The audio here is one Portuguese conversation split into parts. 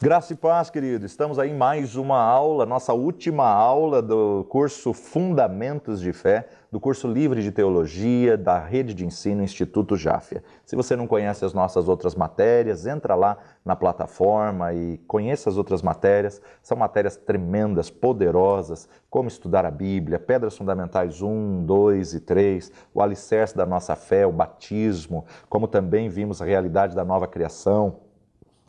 Graça e paz, querido. Estamos aí em mais uma aula, nossa última aula do curso Fundamentos de Fé, do curso livre de Teologia da Rede de Ensino Instituto Jáfia. Se você não conhece as nossas outras matérias, entra lá na plataforma e conheça as outras matérias. São matérias tremendas, poderosas, como estudar a Bíblia, Pedras Fundamentais 1, 2 e 3, o alicerce da nossa fé, o batismo, como também vimos a realidade da nova criação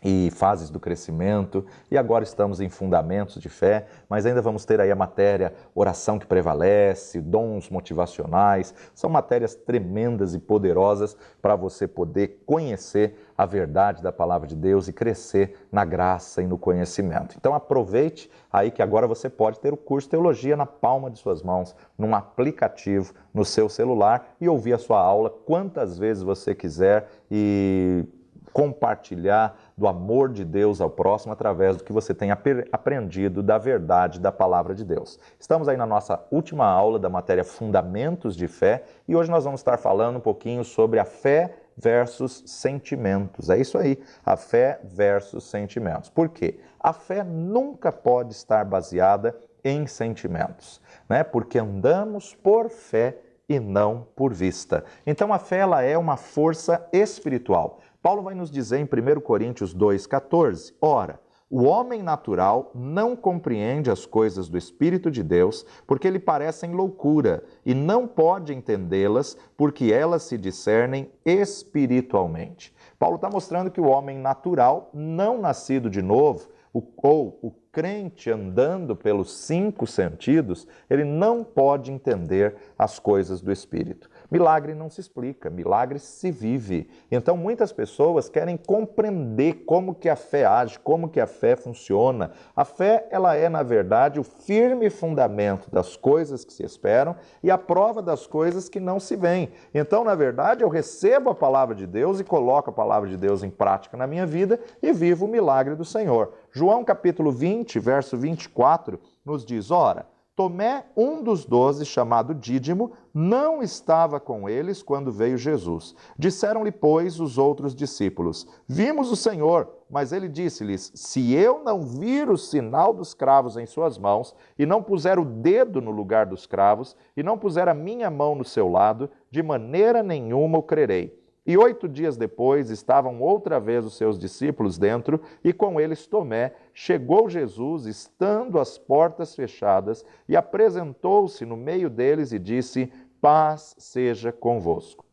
e fases do crescimento, e agora estamos em fundamentos de fé, mas ainda vamos ter aí a matéria oração que prevalece, dons motivacionais, são matérias tremendas e poderosas para você poder conhecer a verdade da palavra de Deus e crescer na graça e no conhecimento. Então aproveite aí que agora você pode ter o curso Teologia na palma de suas mãos, num aplicativo no seu celular e ouvir a sua aula quantas vezes você quiser e compartilhar do amor de Deus ao próximo através do que você tem aprendido da verdade da palavra de Deus. Estamos aí na nossa última aula da matéria Fundamentos de Fé e hoje nós vamos estar falando um pouquinho sobre a fé versus sentimentos. É isso aí, a fé versus sentimentos. Por quê? A fé nunca pode estar baseada em sentimentos, né? Porque andamos por fé e não por vista. Então a fé ela é uma força espiritual. Paulo vai nos dizer em 1 Coríntios 2,14, ora, o homem natural não compreende as coisas do Espírito de Deus, porque lhe parecem loucura, e não pode entendê-las, porque elas se discernem espiritualmente. Paulo está mostrando que o homem natural, não nascido de novo, ou o crente andando pelos 5 sentidos, ele não pode entender as coisas do Espírito. Milagre não se explica, milagre se vive. Então muitas pessoas querem compreender como que a fé age, como que a fé funciona. A fé, ela é, na verdade, o firme fundamento das coisas que se esperam e a prova das coisas que não se veem. Então, na verdade, eu recebo a palavra de Deus e coloco a palavra de Deus em prática na minha vida e vivo o milagre do Senhor. João capítulo 20, verso 24, nos diz, ora, Tomé, um dos 12, chamado Dídimo, não estava com eles quando veio Jesus. Disseram-lhe, pois, os outros discípulos, vimos o Senhor, mas ele disse-lhes, se eu não vir o sinal dos cravos em suas mãos, e não puser o dedo no lugar dos cravos, e não puser a minha mão no seu lado, de maneira nenhuma o crerei. E 8 dias depois estavam outra vez os seus discípulos dentro, e com eles Tomé. Chegou Jesus, estando as portas fechadas, e apresentou-se no meio deles e disse, paz seja convosco.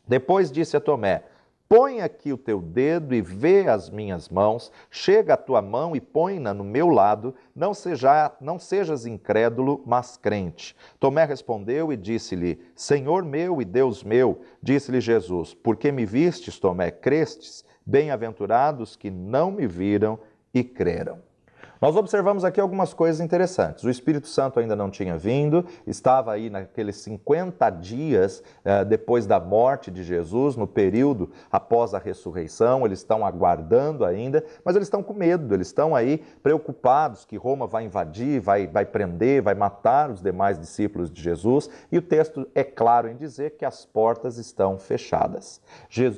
Depois disse a Tomé, põe aqui o teu dedo e vê as minhas mãos, chega a tua mão e põe-na no meu lado, não sejas incrédulo, mas crente. Tomé respondeu e disse-lhe, Senhor meu e Deus meu, disse-lhe Jesus, porque me vistes, Tomé, crestes? Bem-aventurados que não me viram e creram. Nós observamos aqui algumas coisas interessantes. O Espírito Santo ainda não tinha vindo, estava aí naqueles 50 dias depois da morte de Jesus, no período após a ressurreição, eles estão aguardando ainda, mas eles estão com medo, eles estão aí preocupados que Roma vai invadir, vai prender, vai matar os demais discípulos de Jesus, e o texto é claro em dizer que as portas estão fechadas.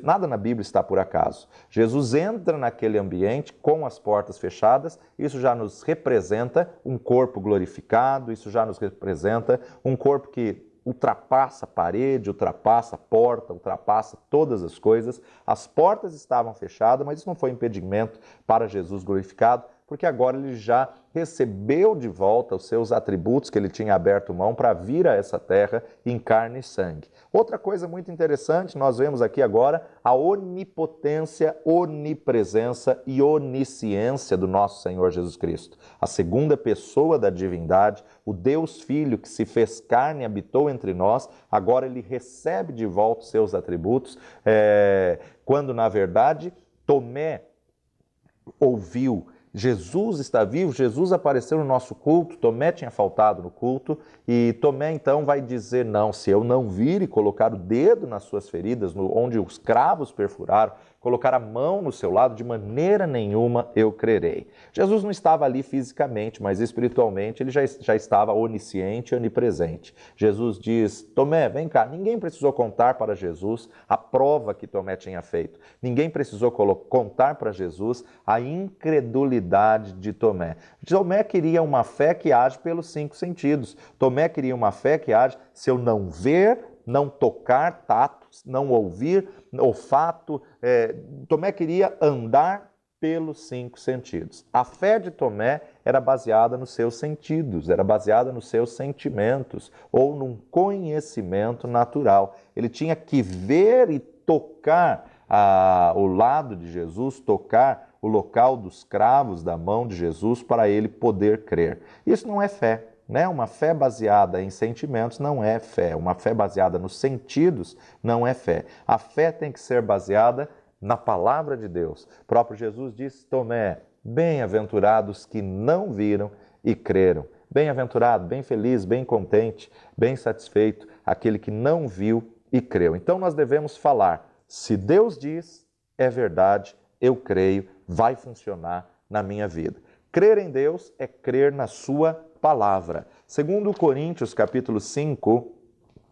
Nada na Bíblia está por acaso. Jesus entra naquele ambiente com as portas fechadas, isso já nos representa um corpo glorificado, isso já nos representa um corpo que ultrapassa a parede, ultrapassa a porta, ultrapassa todas as coisas. As portas estavam fechadas, mas isso não foi impedimento para Jesus glorificado, porque agora ele já recebeu de volta os seus atributos que ele tinha aberto mão para vir a essa terra em carne e sangue. Outra coisa muito interessante, nós vemos aqui agora a onipotência, onipresença e onisciência do nosso Senhor Jesus Cristo. A segunda pessoa da divindade, o Deus Filho que se fez carne e habitou entre nós, agora ele recebe de volta os seus atributos, quando na verdade Tomé ouviu, Jesus está vivo, Jesus apareceu no nosso culto, Tomé tinha faltado no culto, e Tomé então vai dizer, não, se eu não vir e colocar o dedo nas suas feridas, onde os cravos perfuraram, colocar a mão no seu lado, de maneira nenhuma eu crerei. Jesus não estava ali fisicamente, mas espiritualmente ele já estava onisciente e onipresente. Jesus diz: Tomé, vem cá. Ninguém precisou contar para Jesus a prova que Tomé tinha feito. Ninguém precisou contar para Jesus a incredulidade de Tomé. Tomé queria uma fé que age pelos 5 sentidos. Tomé queria uma fé que age se eu não ver, não tocar, tato, não ouvir, olfato. Tomé queria andar pelos 5 sentidos. A fé de Tomé era baseada nos seus sentidos, era baseada nos seus sentimentos ou num conhecimento natural. Ele tinha que ver e tocar o lado de Jesus, tocar o local dos cravos da mão de Jesus para ele poder crer. Isso não é fé. Uma fé baseada em sentimentos não é fé. Uma fé baseada nos sentidos não é fé. A fé tem que ser baseada na palavra de Deus. O próprio Jesus disse: Tomé, bem-aventurados que não viram e creram. Bem-aventurado, bem feliz, bem contente, bem satisfeito, aquele que não viu e creu. Então nós devemos falar: se Deus diz, é verdade, eu creio, vai funcionar na minha vida. Crer em Deus é crer na sua palavra. Segundo Coríntios, capítulo 5,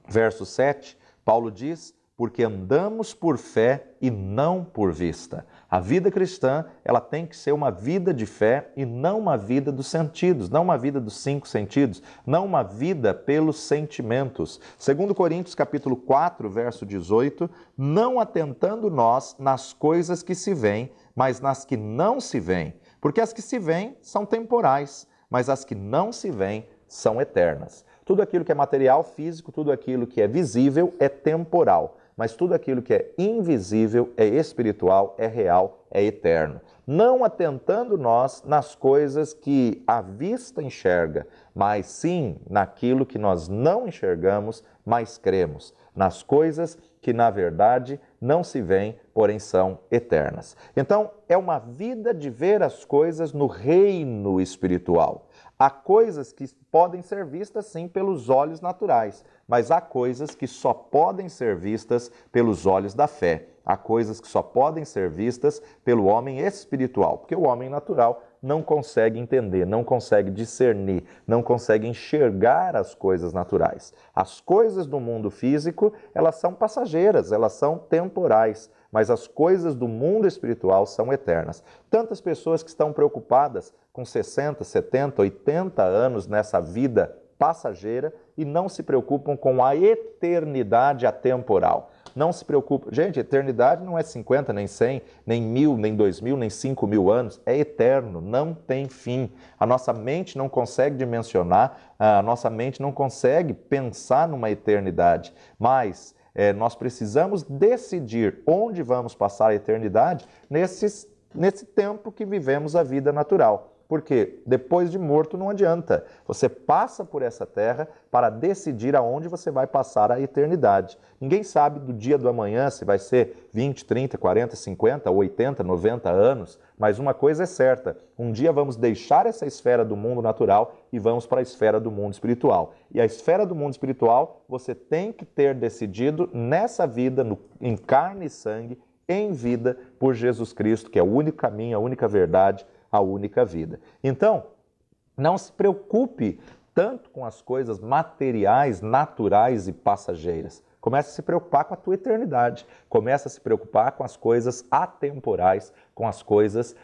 verso 7, Paulo diz: porque andamos por fé e não por vista. A vida cristã, ela tem que ser uma vida de fé e não uma vida dos sentidos, não uma vida dos 5 sentidos, não uma vida pelos sentimentos. Segundo Coríntios, capítulo 4, verso 18, não atentando nós nas coisas que se veem, mas nas que não se veem, porque as que se veem são temporais, mas as que não se veem são eternas. Tudo aquilo que é material, físico, tudo aquilo que é visível é temporal, mas tudo aquilo que é invisível é espiritual, é real, é eterno. Não atentando nós nas coisas que a vista enxerga, mas sim naquilo que nós não enxergamos, mas cremos, nas coisas que na verdade não se veem, porém são eternas. Então, é uma vida de ver as coisas no reino espiritual. Há coisas que podem ser vistas, sim, pelos olhos naturais, mas há coisas que só podem ser vistas pelos olhos da fé. Há coisas que só podem ser vistas pelo homem espiritual, porque o homem natural não consegue entender, não consegue discernir, não consegue enxergar as coisas naturais. As coisas do mundo físico, elas são passageiras, elas são temporais, mas as coisas do mundo espiritual são eternas. Tantas pessoas que estão preocupadas com 60, 70, 80 anos nessa vida passageira e não se preocupam com a eternidade atemporal. Não se preocupa. Gente, eternidade não é 50, nem 100, nem 1000, nem 2000, nem 5000 anos. É eterno, não tem fim. A nossa mente não consegue dimensionar, a nossa mente não consegue pensar numa eternidade. Mas nós precisamos decidir onde vamos passar a eternidade nesse tempo que vivemos a vida natural. Porque depois de morto não adianta. Você passa por essa terra para decidir aonde você vai passar a eternidade. Ninguém sabe do dia do amanhã se vai ser 20, 30, 40, 50, 80, 90 anos. Mas uma coisa é certa, um dia vamos deixar essa esfera do mundo natural e vamos para a esfera do mundo espiritual. E a esfera do mundo espiritual você tem que ter decidido nessa vida, em carne e sangue, em vida, por Jesus Cristo, que é o único caminho, a única verdade, a única vida. Então, não se preocupe tanto com as coisas materiais, naturais e passageiras. Comece a se preocupar com a tua eternidade. Comece a se preocupar com as coisas atemporais, com as coisas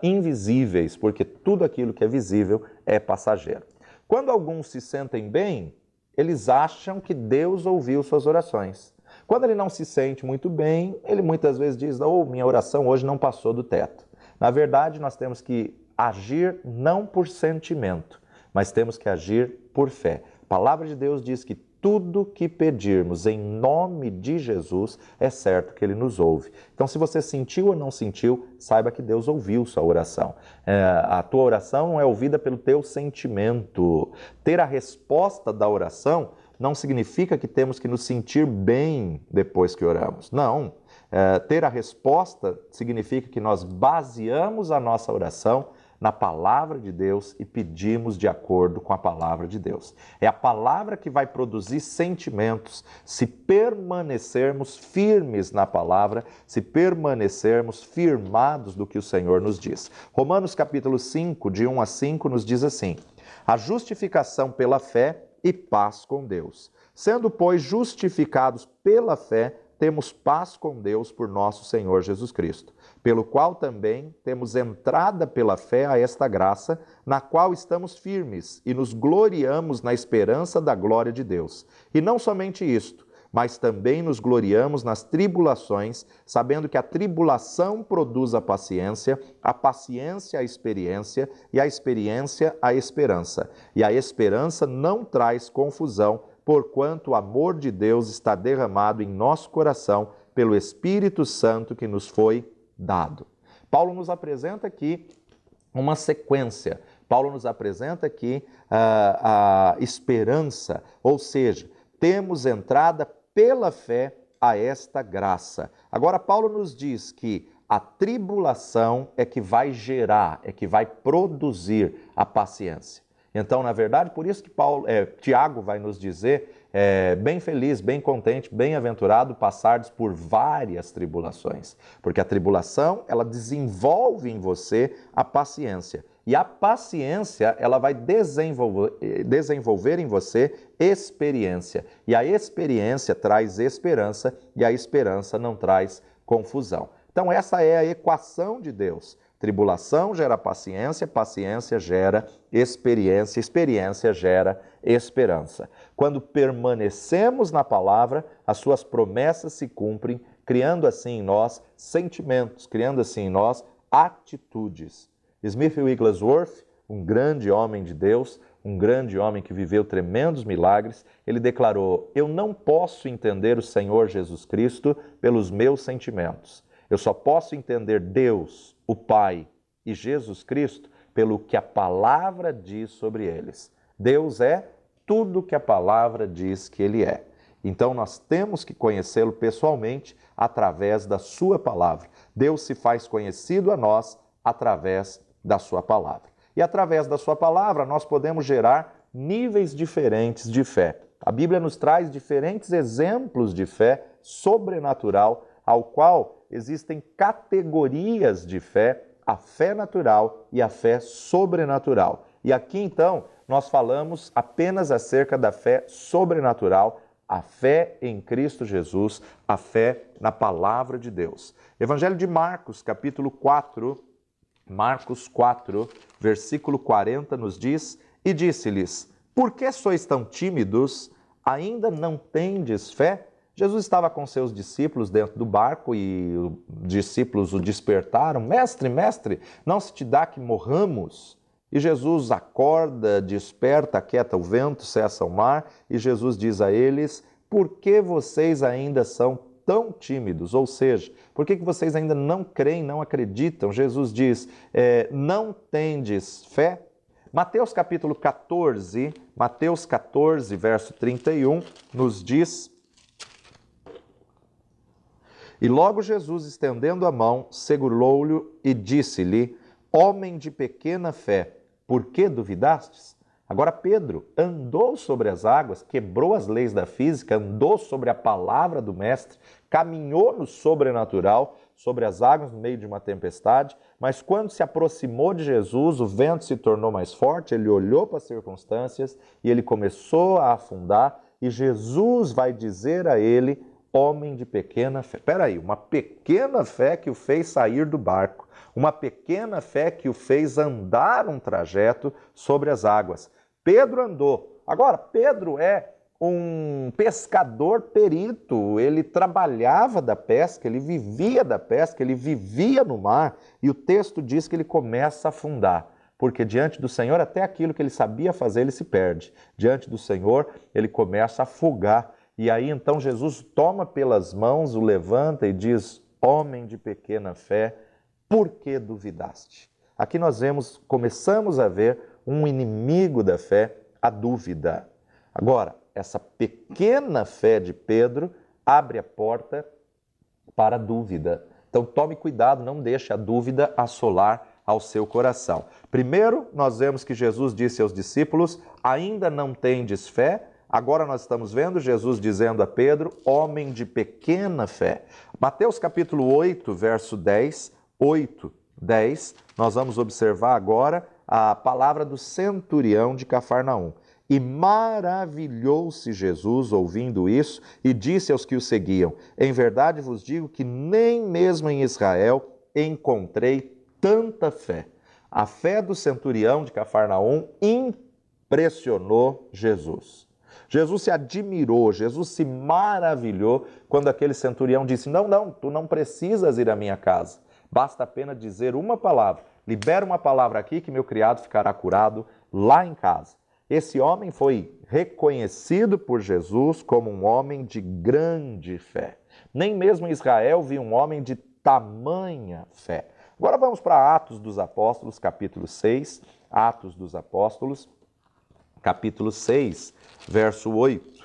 invisíveis, porque tudo aquilo que é visível é passageiro. Quando alguns se sentem bem, eles acham que Deus ouviu suas orações. Quando ele não se sente muito bem, ele muitas vezes diz: minha oração hoje não passou do teto. Na verdade, nós temos que agir não por sentimento, mas temos que agir por fé. A palavra de Deus diz que tudo que pedirmos em nome de Jesus, é certo que Ele nos ouve. Então, se você sentiu ou não sentiu, saiba que Deus ouviu sua oração. A tua oração não é ouvida pelo teu sentimento. Ter a resposta da oração não significa que temos que nos sentir bem depois que oramos. Não. Ter a resposta significa que nós baseamos a nossa oração na palavra de Deus e pedimos de acordo com a palavra de Deus. É a palavra que vai produzir sentimentos, se permanecermos firmes na palavra, se permanecermos firmados do que o Senhor nos diz. Romanos capítulo 5, de 1 a 5, nos diz assim: a justificação pela fé e paz com Deus. Sendo, pois, justificados pela fé, temos paz com Deus por nosso Senhor Jesus Cristo, pelo qual também temos entrada pela fé a esta graça, na qual estamos firmes e nos gloriamos na esperança da glória de Deus. E não somente isto, mas também nos gloriamos nas tribulações, sabendo que a tribulação produz a paciência a experiência e a experiência a esperança. E a esperança não traz confusão, porquanto o amor de Deus está derramado em nosso coração pelo Espírito Santo que nos foi dado. Paulo nos apresenta aqui uma sequência. Paulo nos apresenta aqui a esperança, ou seja, temos entrada pela fé a esta graça. Agora, Paulo nos diz que a tribulação é que vai gerar, é que vai produzir a paciência. Então, na verdade, por isso que Tiago vai nos dizer, bem feliz, bem contente, bem-aventurado passardes por várias tribulações. Porque a tribulação, ela desenvolve em você a paciência. E a paciência, ela vai desenvolver em você experiência. E a experiência traz esperança, e a esperança não traz confusão. Então, essa é a equação de Deus. Tribulação gera paciência, paciência gera experiência, experiência gera esperança. Quando permanecemos na palavra, as suas promessas se cumprem, criando assim em nós sentimentos, criando assim em nós atitudes. Smith Wigglesworth, um grande homem de Deus, um grande homem que viveu tremendos milagres, ele declarou: eu não posso entender o Senhor Jesus Cristo pelos meus sentimentos. Eu só posso entender Deus, o Pai e Jesus Cristo pelo que a palavra diz sobre eles. Deus é tudo que a palavra diz que Ele é. Então nós temos que conhecê-lo pessoalmente através da sua palavra. Deus se faz conhecido a nós através da sua palavra. E através da sua palavra nós podemos gerar níveis diferentes de fé. A Bíblia nos traz diferentes exemplos de fé sobrenatural, ao qual existem categorias de fé, a fé natural e a fé sobrenatural. E aqui então nós falamos apenas acerca da fé sobrenatural, a fé em Cristo Jesus, a fé na palavra de Deus. Evangelho de Marcos, capítulo 4, Marcos 4, versículo 40 nos diz: e disse-lhes: por que sois tão tímidos? Ainda não tendes fé? Jesus estava com seus discípulos dentro do barco e os discípulos o despertaram. Mestre, mestre, não se te dá que morramos? E Jesus acorda, desperta, aquieta o vento, cessa o mar, e Jesus diz a eles: por que vocês ainda são tão tímidos? Ou seja, por que vocês ainda não creem, não acreditam? Jesus diz: não tendes fé? Mateus capítulo 14, verso 31, nos diz: e logo Jesus, estendendo a mão, segurou-lhe e disse-lhe: homem de pequena fé, por que duvidastes? Agora Pedro andou sobre as águas, quebrou as leis da física, andou sobre a palavra do Mestre, caminhou no sobrenatural, sobre as águas no meio de uma tempestade, mas quando se aproximou de Jesus, o vento se tornou mais forte, ele olhou para as circunstâncias e ele começou a afundar, e Jesus vai dizer a ele: homem de pequena fé. Peraí, uma pequena fé que o fez sair do barco, uma pequena fé que o fez andar um trajeto sobre as águas. Pedro andou. Agora, Pedro é um pescador perito, ele trabalhava da pesca, ele vivia da pesca, ele vivia no mar, e o texto diz que ele começa a afundar, porque diante do Senhor até aquilo que ele sabia fazer ele se perde. Diante do Senhor ele começa a afogar. E aí então Jesus toma pelas mãos, o levanta e diz: homem de pequena fé, por que duvidaste? Aqui nós começamos a ver um inimigo da fé, a dúvida. Agora, essa pequena fé de Pedro abre a porta para a dúvida. Então tome cuidado, não deixe a dúvida assolar ao seu coração. Primeiro, nós vemos que Jesus disse aos discípulos: ainda não tendes fé? Agora nós estamos vendo Jesus dizendo a Pedro: homem de pequena fé. Mateus capítulo 8, verso 10, 8, 10, nós vamos observar agora a palavra do centurião de Cafarnaum. E maravilhou-se Jesus ouvindo isso e disse aos que o seguiam: em verdade vos digo que nem mesmo em Israel encontrei tanta fé. A fé do centurião de Cafarnaum impressionou Jesus. Jesus se admirou, Jesus se maravilhou quando aquele centurião disse: não, tu não precisas ir à minha casa. Basta apenas dizer uma palavra. Libera uma palavra aqui que meu criado ficará curado lá em casa. Esse homem foi reconhecido por Jesus como um homem de grande fé. Nem mesmo em Israel vi um homem de tamanha fé. Agora vamos para Atos dos Apóstolos, capítulo 6. Atos dos Apóstolos, capítulo 6, verso 8.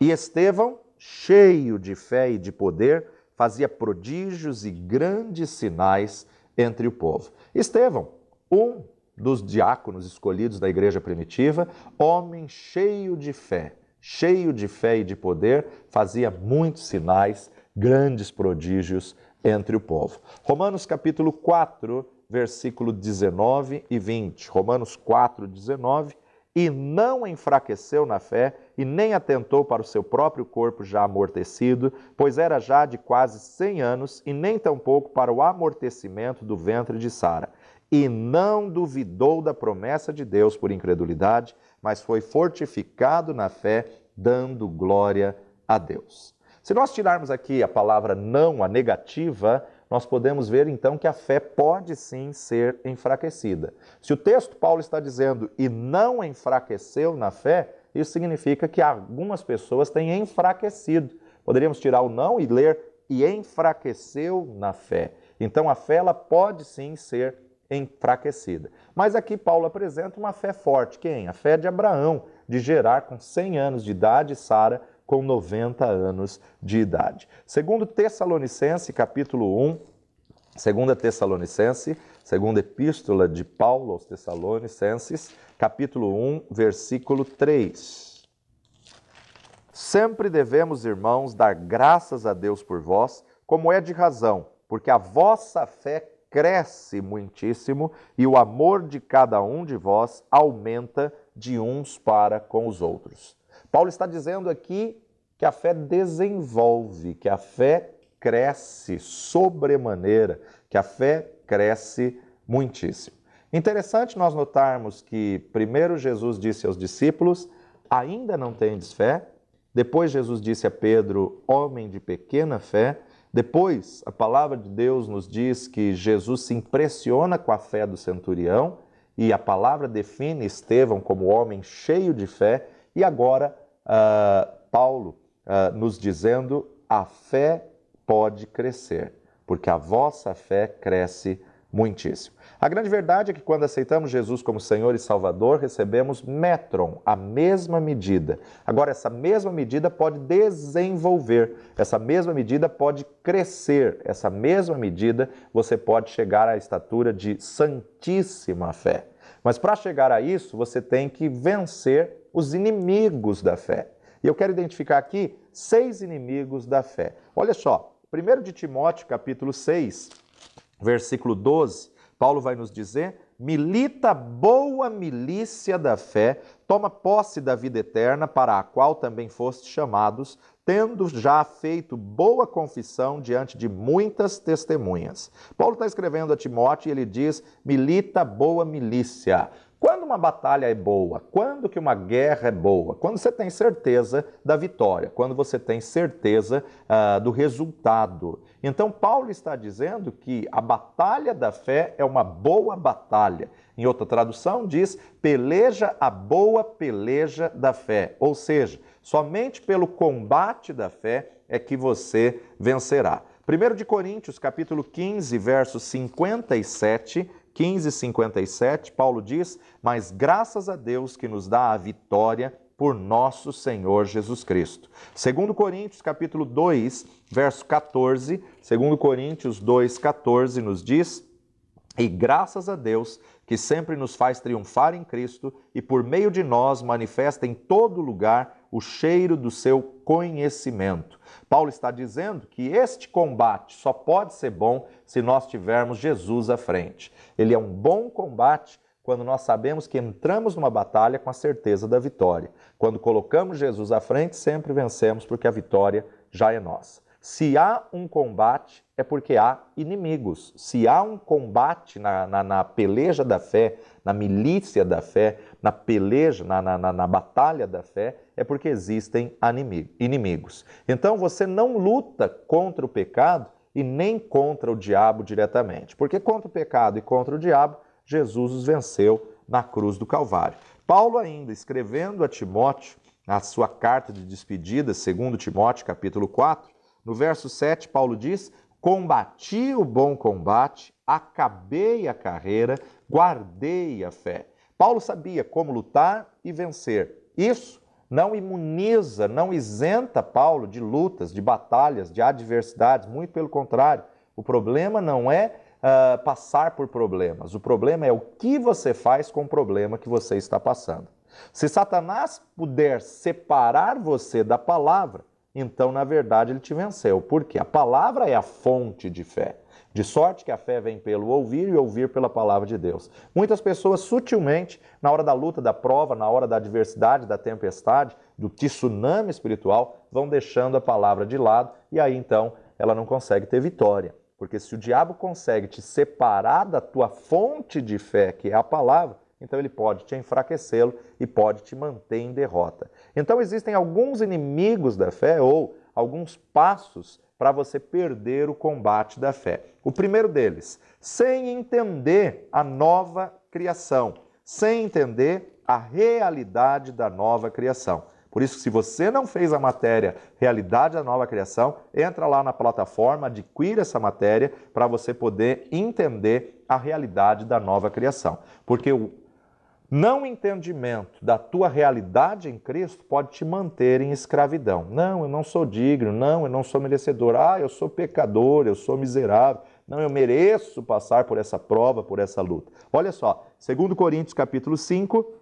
E Estevão, cheio de fé e de poder, fazia prodígios e grandes sinais entre o povo. Estevão, um dos diáconos escolhidos da igreja primitiva, homem cheio de fé e de poder, fazia muitos sinais, grandes prodígios entre o povo. Romanos capítulo 4, versículo 19 e 20. Romanos 4, 19. E não enfraqueceu na fé, e nem atentou para o seu próprio corpo já amortecido, pois era já de quase 100 anos, e nem tampouco para o amortecimento do ventre de Sara. E não duvidou da promessa de Deus por incredulidade, mas foi fortificado na fé, dando glória a Deus. Se nós tirarmos aqui a palavra não, a negativa, nós podemos ver então que a fé pode sim ser enfraquecida. Se o texto Paulo está dizendo e não enfraqueceu na fé, isso significa que algumas pessoas têm enfraquecido. Poderíamos tirar o não e ler e enfraqueceu na fé. Então a fé ela pode sim ser enfraquecida. Mas aqui Paulo apresenta uma fé forte. Quem? A fé de Abraão, de Gerar com 100 anos de idade e Sara com 90 anos de idade. Segundo Tessalonicenses, capítulo 1, segunda Tessalonicenses, segunda epístola de Paulo aos Tessalonicenses, capítulo 1, versículo 3. Sempre devemos, irmãos, dar graças a Deus por vós, como é de razão, porque a vossa fé cresce muitíssimo e o amor de cada um de vós aumenta de uns para com os outros. Paulo está dizendo aqui que a fé desenvolve, que a fé cresce sobremaneira, que a fé cresce muitíssimo. Interessante nós notarmos que primeiro Jesus disse aos discípulos: ainda não tendes fé? Depois Jesus disse a Pedro: homem de pequena fé. Depois, a palavra de Deus nos diz que Jesus se impressiona com a fé do centurião e a palavra define Estevão como homem cheio de fé. E agora, Paulo nos dizendo: a fé pode crescer, porque a vossa fé cresce muitíssimo. A grande verdade é que quando aceitamos Jesus como Senhor e Salvador, recebemos metron, a mesma medida. Agora, essa mesma medida pode desenvolver, essa mesma medida pode crescer, essa mesma medida você pode chegar à estatura de santíssima fé. Mas para chegar a isso, você tem que vencer os inimigos da fé. E eu quero identificar aqui 6 inimigos da fé. Olha só, 1 de Timóteo, capítulo 6, versículo 12, Paulo vai nos dizer: milita boa milícia da fé, toma posse da vida eterna, para a qual também fostes chamados, tendo já feito boa confissão diante de muitas testemunhas. Paulo está escrevendo a Timóteo e ele diz: milita boa milícia. Quando uma batalha é boa? Quando que uma guerra é boa? Quando você tem certeza da vitória, quando você tem certeza do resultado. Então Paulo está dizendo que a batalha da fé é uma boa batalha. Em outra tradução diz: peleja a boa peleja da fé. Ou seja, somente pelo combate da fé é que você vencerá. 1 de Coríntios, capítulo 15, verso 57, 15:57, Paulo diz: mas graças a Deus que nos dá a vitória por nosso Senhor Jesus Cristo. 2 Coríntios, capítulo 2, verso 14, 2 Coríntios 2, 14 nos diz: E graças a Deus, que sempre nos faz triunfar em Cristo e por meio de nós manifesta em todo lugar o cheiro do seu conhecimento. Paulo está dizendo que este combate só pode ser bom se nós tivermos Jesus à frente. Ele é um bom combate quando nós sabemos que entramos numa batalha com a certeza da vitória. Quando colocamos Jesus à frente, sempre vencemos porque a vitória já é nossa. Se há um combate, é porque há inimigos. Se há um combate na peleja da fé, na milícia da fé, na peleja, na batalha da fé, é porque existem inimigos. Então você não luta contra o pecado e nem contra o diabo diretamente. Porque contra o pecado e contra o diabo, Jesus os venceu na cruz do Calvário. Paulo ainda, escrevendo a Timóteo, a sua carta de despedida, 2 Timóteo, capítulo 4, no verso 7, Paulo diz: combati o bom combate, acabei a carreira, guardei a fé. Paulo sabia como lutar e vencer. Isso não imuniza, não isenta Paulo de lutas, de batalhas, de adversidades, muito pelo contrário. O problema não é passar por problemas, o problema é o que você faz com o problema que você está passando. Se Satanás puder separar você da palavra, então, na verdade, ele te venceu. Por quê? A palavra é a fonte de fé. De sorte que a fé vem pelo ouvir e ouvir pela palavra de Deus. Muitas pessoas, sutilmente, na hora da luta, da prova, na hora da adversidade, da tempestade, do tsunami espiritual, vão deixando a palavra de lado e aí, então, ela não consegue ter vitória. Porque se o diabo consegue te separar da tua fonte de fé, que é a palavra, então ele pode te enfraquecê-lo e pode te manter em derrota. Então existem alguns inimigos da fé ou alguns passos para você perder o combate da fé. O primeiro deles, sem entender a nova criação, sem entender a realidade da nova criação. Por isso, se você não fez a matéria Realidade da Nova Criação, entra lá na plataforma, adquira essa matéria para você poder entender a realidade da nova criação. Porque o não entendimento da tua realidade em Cristo pode te manter em escravidão. Não, eu não sou digno, não, eu não sou merecedor. Eu sou pecador, eu sou miserável. Não, eu mereço passar por essa prova, por essa luta. Olha só, 2 Coríntios capítulo 5,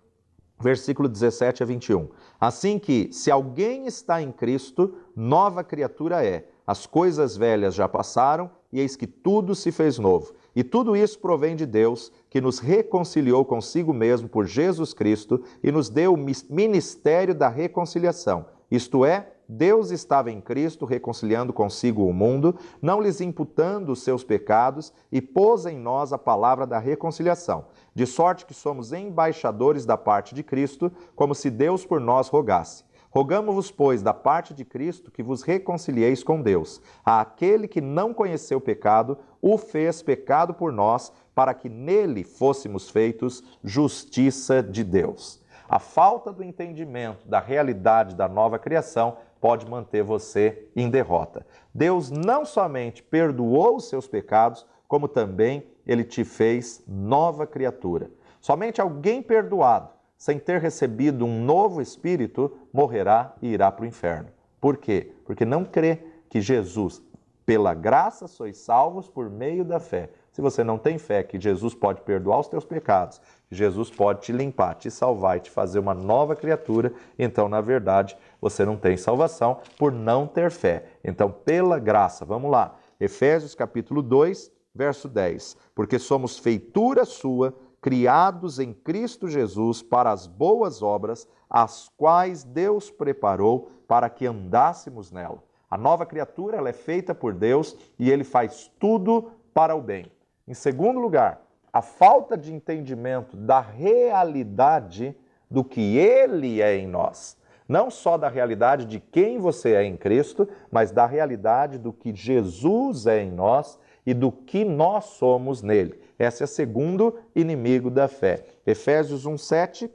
versículo 17 a 21. Assim que, se alguém está em Cristo, nova criatura é. As coisas velhas já passaram e eis que tudo se fez novo. E tudo isso provém de Deus, que nos reconciliou consigo mesmo por Jesus Cristo e nos deu o ministério da reconciliação. Isto é, Deus estava em Cristo reconciliando consigo o mundo, não lhes imputando os seus pecados, e pôs em nós a palavra da reconciliação. De sorte que somos embaixadores da parte de Cristo, como se Deus por nós rogasse. Rogamo-vos, pois, da parte de Cristo, que vos reconcilieis com Deus. Aquele que não conheceu pecado, o fez pecado por nós, para que nele fôssemos feitos justiça de Deus. A falta do entendimento da realidade da nova criação pode manter você em derrota. Deus não somente perdoou os seus pecados, como também ele te fez nova criatura. Somente alguém perdoado, sem ter recebido um novo espírito, morrerá e irá para o inferno. Por quê? Porque não crê que Jesus, pela graça, sois salvos por meio da fé. Se você não tem fé que Jesus pode perdoar os teus pecados, que Jesus pode te limpar, te salvar e te fazer uma nova criatura, então, na verdade, você não tem salvação por não ter fé. Então, pela graça, vamos lá. Efésios capítulo 2, verso 10. Porque somos feitura sua, criados em Cristo Jesus para as boas obras, as quais Deus preparou para que andássemos nela. A nova criatura ela é feita por Deus e ele faz tudo para o bem. Em segundo lugar, a falta de entendimento da realidade do que ele é em nós. Não só da realidade de quem você é em Cristo, mas da realidade do que Jesus é em nós e do que nós somos nele. Esse é o segundo inimigo da fé. Efésios 1:7,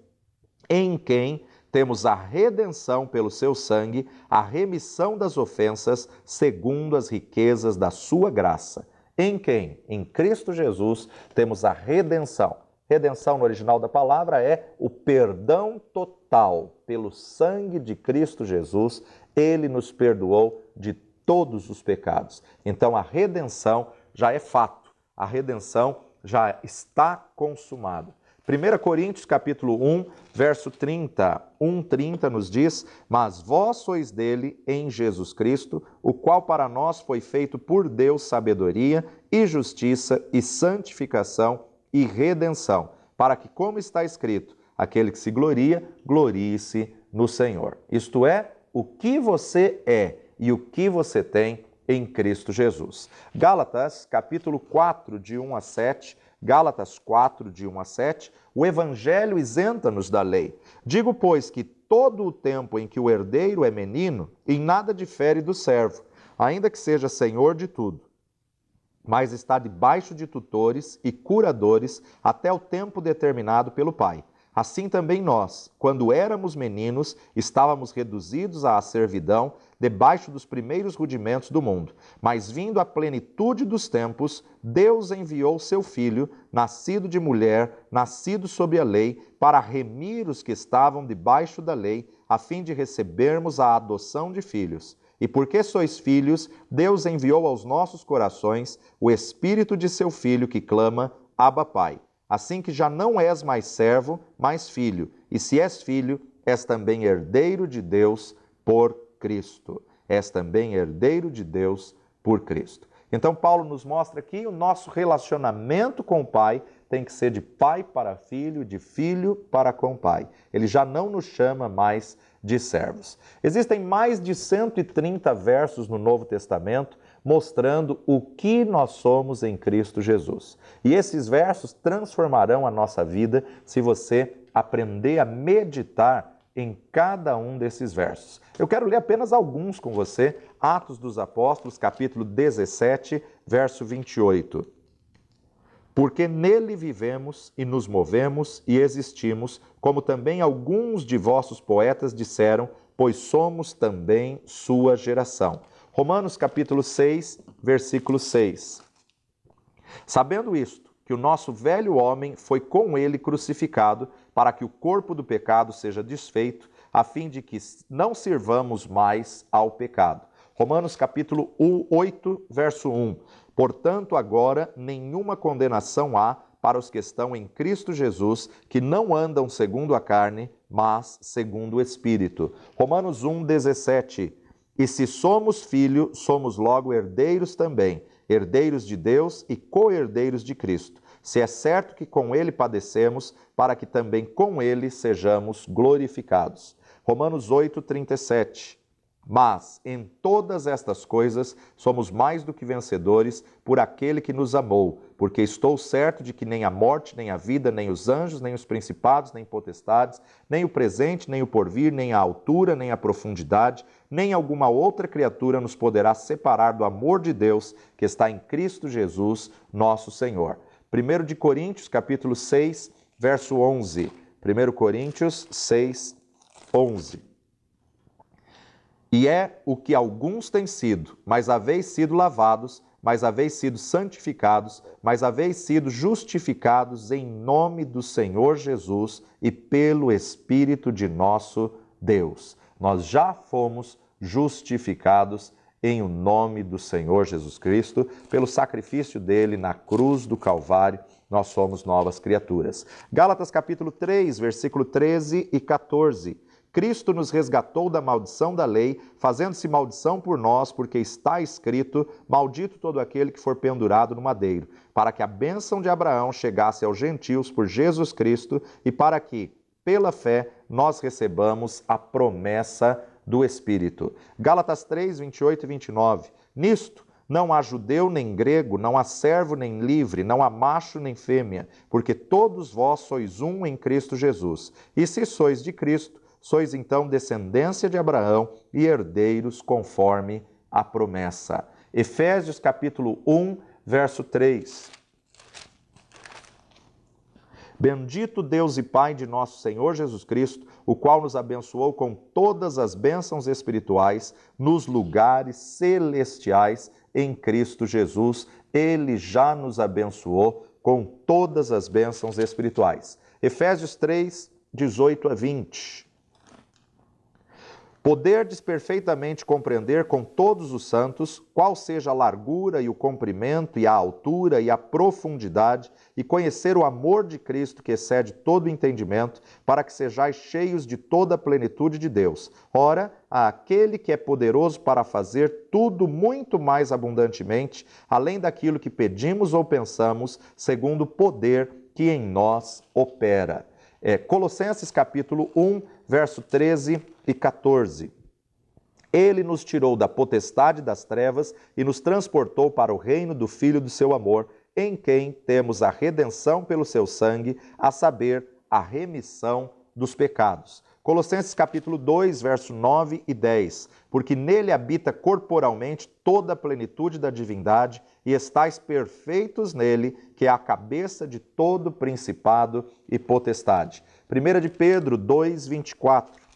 em quem temos a redenção pelo seu sangue, a remissão das ofensas, segundo as riquezas da sua graça. Em quem? Em Cristo Jesus temos a redenção. Redenção no original da palavra é o perdão total. Pelo sangue de Cristo Jesus, ele nos perdoou de todos os pecados. Então a redenção já é fato. A redenção já está consumado. 1 Coríntios capítulo 1, verso 30, 1:30 nos diz: mas vós sois dele em Jesus Cristo, o qual para nós foi feito por Deus sabedoria e justiça e santificação e redenção, para que, como está escrito, aquele que se gloria, glorie-se no Senhor. Isto é, o que você é e o que você tem em Cristo Jesus. Gálatas capítulo 4, de 1 a 7, Gálatas 4, de 1 a 7, o Evangelho isenta-nos da lei. Digo, pois, que todo o tempo em que o herdeiro é menino, em nada difere do servo, ainda que seja senhor de tudo, mas está debaixo de tutores e curadores até o tempo determinado pelo Pai. Assim também nós, quando éramos meninos, estávamos reduzidos à servidão, debaixo dos primeiros rudimentos do mundo. Mas vindo a plenitude dos tempos, Deus enviou seu Filho, nascido de mulher, nascido sob a lei, para remir os que estavam debaixo da lei, a fim de recebermos a adoção de filhos. E porque sois filhos, Deus enviou aos nossos corações o Espírito de seu Filho que clama, Abba, Pai. Assim que já não és mais servo, mas filho. E se és filho, és também herdeiro de Deus por Cristo. És também herdeiro de Deus por Cristo. Então, Paulo nos mostra que o nosso relacionamento com o Pai tem que ser de pai para filho, de filho para com pai. Ele já não nos chama mais de servos. Existem mais de 130 versos no Novo Testamento mostrando o que nós somos em Cristo Jesus. E esses versos transformarão a nossa vida se você aprender a meditar em cada um desses versos. Eu quero ler apenas alguns com você. Atos dos Apóstolos, capítulo 17, verso 28. Porque nele vivemos e nos movemos e existimos, como também alguns de vossos poetas disseram, pois somos também sua geração. Romanos capítulo 6, versículo 6. Sabendo isto, que o nosso velho homem foi com ele crucificado, para que o corpo do pecado seja desfeito, a fim de que não sirvamos mais ao pecado. Romanos capítulo 8, verso 1. Portanto, agora nenhuma condenação há para os que estão em Cristo Jesus, que não andam segundo a carne, mas segundo o Espírito. Romanos 1, 17. E se somos filhos, somos logo herdeiros também, herdeiros de Deus e co-herdeiros de Cristo. Se é certo que com ele padecemos, para que também com ele sejamos glorificados. Romanos 8, 37. Mas em todas estas coisas somos mais do que vencedores por aquele que nos amou, porque estou certo de que nem a morte, nem a vida, nem os anjos, nem os principados, nem potestades, nem o presente, nem o porvir, nem a altura, nem a profundidade, nem alguma outra criatura nos poderá separar do amor de Deus que está em Cristo Jesus, nosso Senhor. 1 de Coríntios, capítulo 6, verso 11. 1 Coríntios 6, 11. E é o que alguns têm sido, mas haveis sido lavados, mas haveis sido santificados, mas haveis sido justificados em nome do Senhor Jesus e pelo Espírito de nosso Deus. Nós já fomos justificados em o nome do Senhor Jesus Cristo, pelo sacrifício dele na cruz do Calvário, nós somos novas criaturas. Gálatas capítulo 3, versículo 13 e 14. Cristo nos resgatou da maldição da lei, fazendo-se maldição por nós, porque está escrito, maldito todo aquele que for pendurado no madeiro, para que a bênção de Abraão chegasse aos gentios por Jesus Cristo e para que, pela fé, nós recebamos a promessa do Espírito. Gálatas 3, 28 e 29. Nisto, não há judeu nem grego, não há servo nem livre, não há macho nem fêmea, porque todos vós sois um em Cristo Jesus. E se sois de Cristo, sois então descendência de Abraão e herdeiros conforme a promessa. Efésios capítulo 1, verso 3. Bendito Deus e Pai de nosso Senhor Jesus Cristo, o qual nos abençoou com todas as bênçãos espirituais nos lugares celestiais em Cristo Jesus. Ele já nos abençoou com todas as bênçãos espirituais. Efésios 3, 18 a 20. Poderdes perfeitamente compreender com todos os santos qual seja a largura e o comprimento e a altura e a profundidade, e conhecer o amor de Cristo que excede todo o entendimento, para que sejais cheios de toda a plenitude de Deus. Ora, àquele que é poderoso para fazer tudo muito mais abundantemente, além daquilo que pedimos ou pensamos, segundo o poder que em nós opera. Colossenses capítulo 1, verso 13 e 14. Ele nos tirou da potestade das trevas e nos transportou para o reino do Filho do seu amor, em quem temos a redenção pelo seu sangue, a saber, a remissão dos pecados. Colossenses capítulo 2, verso 9 e 10. Porque nele habita corporalmente toda a plenitude da divindade, e estáis perfeitos nele, que é a cabeça de todo principado e potestade. 1 de Pedro 2, 24.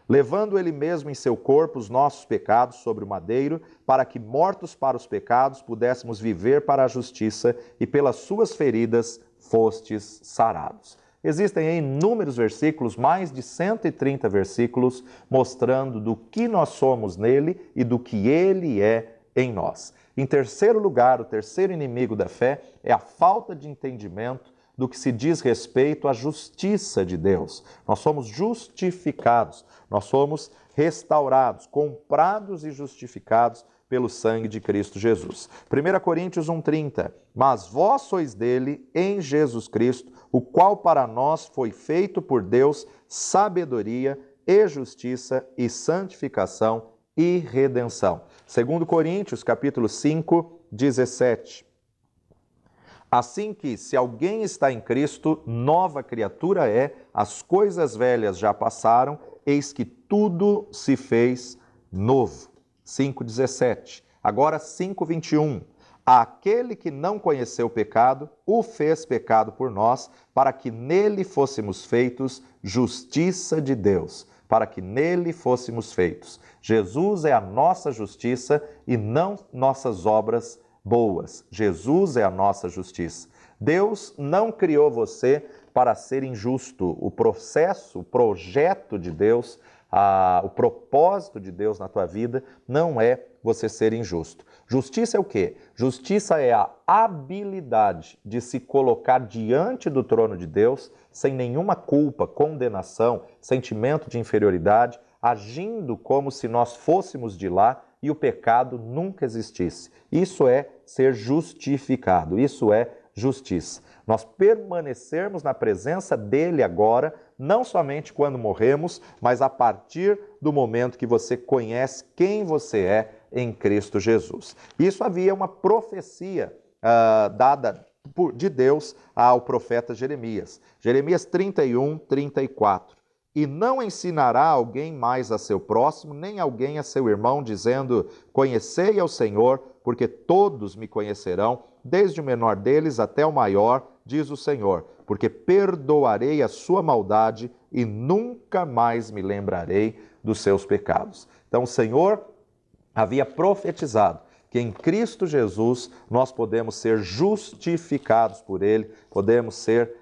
Levando ele mesmo em seu corpo os nossos pecados sobre o madeiro, para que, mortos para os pecados, pudéssemos viver para a justiça, e pelas suas feridas fostes sarados. Existem inúmeros versículos, mais de 130 versículos, mostrando do que nós somos nele e do que ele é em nós. Em terceiro lugar, o terceiro inimigo da fé é a falta de entendimento do que se diz respeito à justiça de Deus. Nós somos justificados, nós somos restaurados, comprados e justificados pelo sangue de Cristo Jesus. 1 Coríntios 1,30. Mas vós sois dele em Jesus Cristo, o qual para nós foi feito por Deus sabedoria e justiça e santificação e redenção. 2 Coríntios capítulo 5, 17. Assim que, se alguém está em Cristo, nova criatura é, as coisas velhas já passaram, eis que tudo se fez novo. 5,17. Agora 5,21. Aquele que não conheceu o pecado, o fez pecado por nós, para que nele fôssemos feitos justiça de Deus. Para que nele fôssemos feitos. Jesus é a nossa justiça e não nossas obras boas. Jesus é a nossa justiça. Deus não criou você para ser injusto. O processo, o projeto de Deus, o propósito de Deus na tua vida não é você ser injusto. Justiça é o quê? Justiça é a habilidade de se colocar diante do trono de Deus sem nenhuma culpa, condenação, sentimento de inferioridade, agindo como se nós fôssemos de lá e o pecado nunca existisse. Isso é ser justificado, isso é justiça. Nós permanecermos na presença dele agora, não somente quando morremos, mas a partir do momento que você conhece quem você é em Cristo Jesus. Isso havia uma profecia dada de Deus ao profeta Jeremias. Jeremias 31, 34. E não ensinará alguém mais a seu próximo, nem alguém a seu irmão, dizendo, conhecei ao Senhor, porque todos me conhecerão, desde o menor deles até o maior, diz o Senhor, porque perdoarei a sua maldade e nunca mais me lembrarei dos seus pecados. Então o Senhor havia profetizado que em Cristo Jesus nós podemos ser justificados por Ele, podemos ser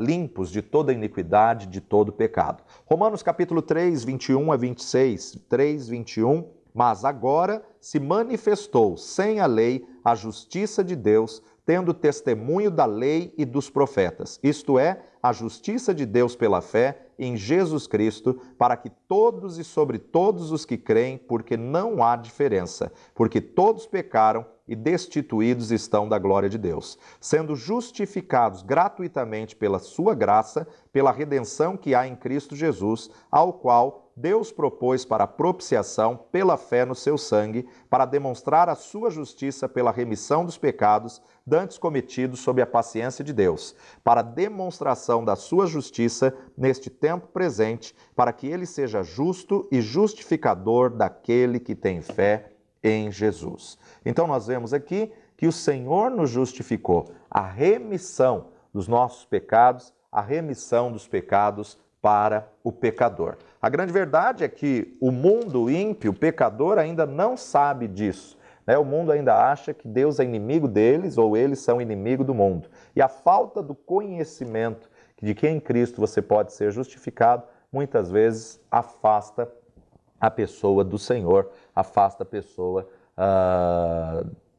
limpos de toda iniquidade, de todo pecado. Romanos capítulo 3, 21 a 26, 3, 21, mas agora se manifestou sem a lei a justiça de Deus, tendo testemunho da lei e dos profetas, isto é, a justiça de Deus pela fé em Jesus Cristo, para que todos e sobre todos os que creem, porque não há diferença, porque todos pecaram e destituídos estão da glória de Deus, sendo justificados gratuitamente pela sua graça, pela redenção que há em Cristo Jesus, ao qual Deus propôs para a propiciação pela fé no seu sangue, para demonstrar a sua justiça pela remissão dos pecados dantes cometidos sob a paciência de Deus, para a demonstração da sua justiça neste tempo presente, para que ele seja justo e justificador daquele que tem fé em Jesus. Então nós vemos aqui que o Senhor nos justificou, a remissão dos nossos pecados, a remissão dos pecados para o pecador. A grande verdade é que o mundo ímpio, o pecador, ainda não sabe disso. O mundo ainda acha que Deus é inimigo deles ou eles são inimigo do mundo. E a falta do conhecimento de que em Cristo você pode ser justificado muitas vezes afasta a pessoa do Senhor, afasta a pessoa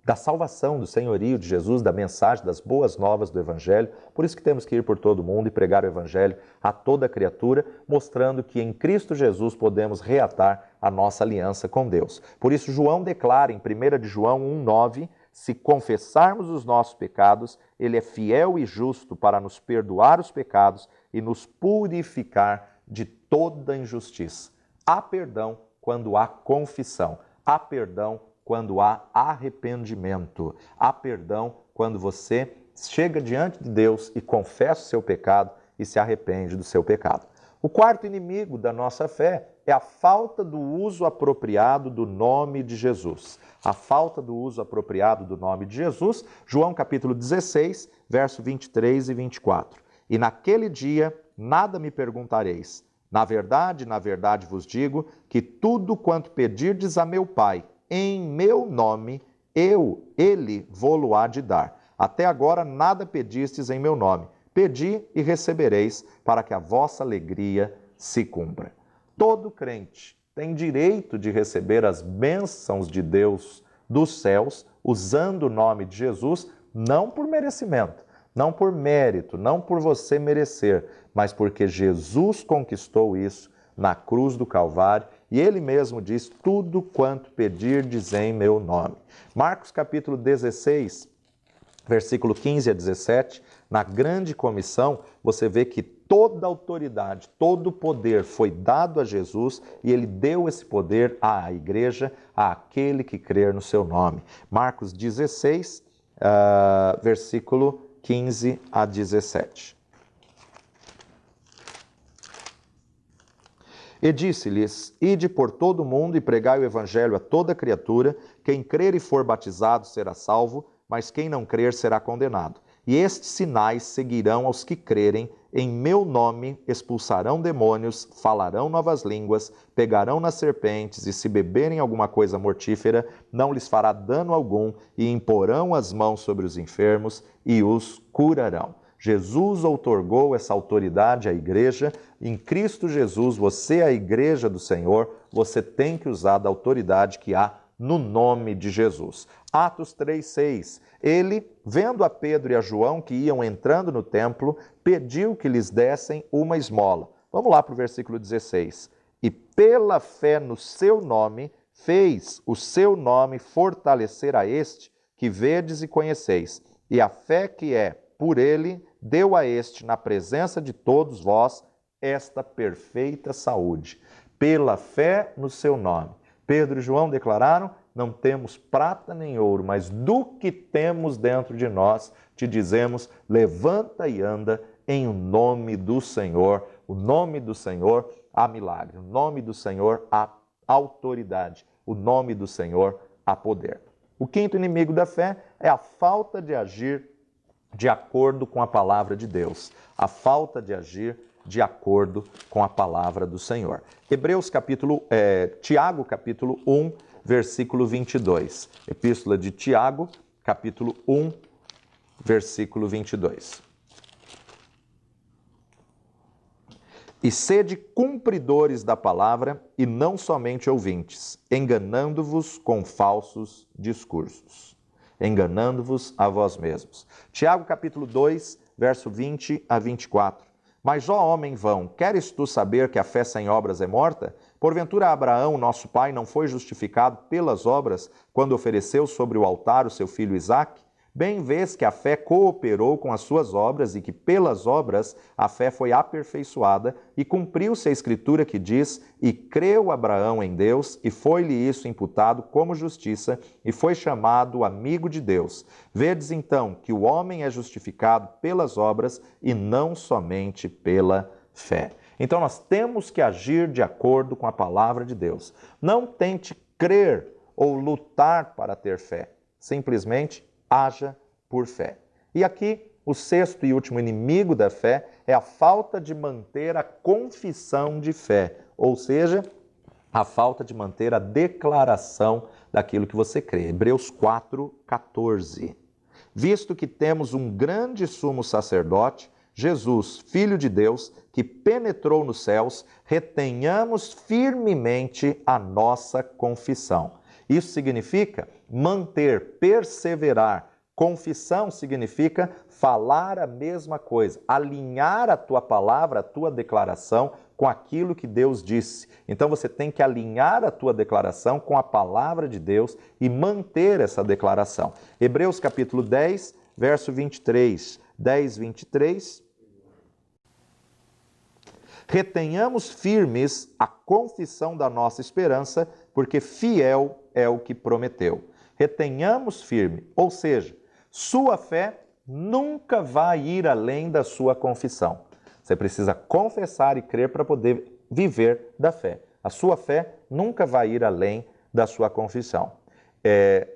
da salvação, do senhorio de Jesus, da mensagem, das boas novas do Evangelho. Por isso que temos que ir por todo mundo e pregar o Evangelho a toda criatura, mostrando que em Cristo Jesus podemos reatar a nossa aliança com Deus. Por isso João declara em 1 de João 1,9, se confessarmos os nossos pecados, Ele é fiel e justo para nos perdoar os pecados e nos purificar de toda injustiça. Há perdão quando há confissão, há perdão quando há arrependimento, há perdão quando você chega diante de Deus e confessa o seu pecado e se arrepende do seu pecado. O quarto inimigo da nossa fé é a falta do uso apropriado do nome de Jesus. A falta do uso apropriado do nome de Jesus, João capítulo 16, verso 23 e 24. E naquele dia nada me perguntareis. Na verdade vos digo que tudo quanto pedirdes a meu Pai, em meu nome, ele vô-lo há de dar. Até agora nada pedistes em meu nome. Pedi e recebereis, para que a vossa alegria se cumpra. Todo crente tem direito de receber as bênçãos de Deus dos céus, usando o nome de Jesus, não por merecimento, não por mérito, não por você merecer, mas porque Jesus conquistou isso na cruz do Calvário, e Ele mesmo diz, tudo quanto pedirdes em meu nome. Marcos capítulo 16, versículo 15 a 17, na grande comissão, você vê que toda autoridade, todo poder foi dado a Jesus e Ele deu esse poder à igreja, àquele que crer no seu nome. Marcos 16, versículo 15 a 17. E disse-lhes, ide por todo o mundo e pregai o evangelho a toda criatura, quem crer e for batizado será salvo, mas quem não crer será condenado. E estes sinais seguirão aos que crerem, em meu nome expulsarão demônios, falarão novas línguas, pegarão nas serpentes, e se beberem alguma coisa mortífera, não lhes fará dano algum, e imporão as mãos sobre os enfermos e os curarão. Jesus outorgou essa autoridade à igreja. Em Cristo Jesus, você é a igreja do Senhor, você tem que usar da autoridade que há no nome de Jesus. Atos 3,6. Ele, vendo a Pedro e a João que iam entrando no templo, pediu que lhes dessem uma esmola. Vamos lá para o versículo 16. E pela fé no seu nome, fez o seu nome fortalecer a este que vedes e conheceis. E a fé que é por ele, deu a este, na presença de todos vós, esta perfeita saúde. Pela fé no seu nome. Pedro e João declararam, não temos prata nem ouro, mas do que temos dentro de nós, te dizemos, levanta e anda em o nome do Senhor. O nome do Senhor há milagre, o nome do Senhor há autoridade, o nome do Senhor há poder. O quinto inimigo da fé é a falta de agir de acordo com a palavra de Deus, a falta de agir de acordo com a palavra do Senhor. Tiago, capítulo 1, versículo 22. Epístola de Tiago, capítulo 1, versículo 22. E sede cumpridores da palavra e não somente ouvintes, enganando-vos com falsos discursos. Enganando-vos a vós mesmos. Tiago capítulo 2, verso 20 a 24. Mas, ó homem vão, queres tu saber que a fé sem obras é morta? Porventura Abraão, nosso pai, não foi justificado pelas obras quando ofereceu sobre o altar o seu filho Isaque? Bem vês que a fé cooperou com as suas obras e que pelas obras a fé foi aperfeiçoada e cumpriu-se a escritura que diz, e creu Abraão em Deus e foi-lhe isso imputado como justiça e foi chamado amigo de Deus. Vedes então que o homem é justificado pelas obras e não somente pela fé. Então nós temos que agir de acordo com a palavra de Deus. Não tente crer ou lutar para ter fé. Simplesmente haja por fé. E aqui, o sexto e último inimigo da fé é a falta de manter a confissão de fé, ou seja, a falta de manter a declaração daquilo que você crê. Hebreus 4:14. Visto que temos um grande sumo sacerdote Jesus, Filho de Deus, que penetrou nos céus, retenhamos firmemente a nossa confissão. Isso significa manter, perseverar. Confissão significa falar a mesma coisa, alinhar a tua palavra, a tua declaração com aquilo que Deus disse. Então você tem que alinhar a tua declaração com a palavra de Deus e manter essa declaração. Hebreus capítulo 10, verso 23. 10, 23. Retenhamos firmes a confissão da nossa esperança, porque fiel é o que prometeu. Retenhamos firme, ou seja, sua fé nunca vai ir além da sua confissão. Você precisa confessar e crer para poder viver da fé. A sua fé nunca vai ir além da sua confissão.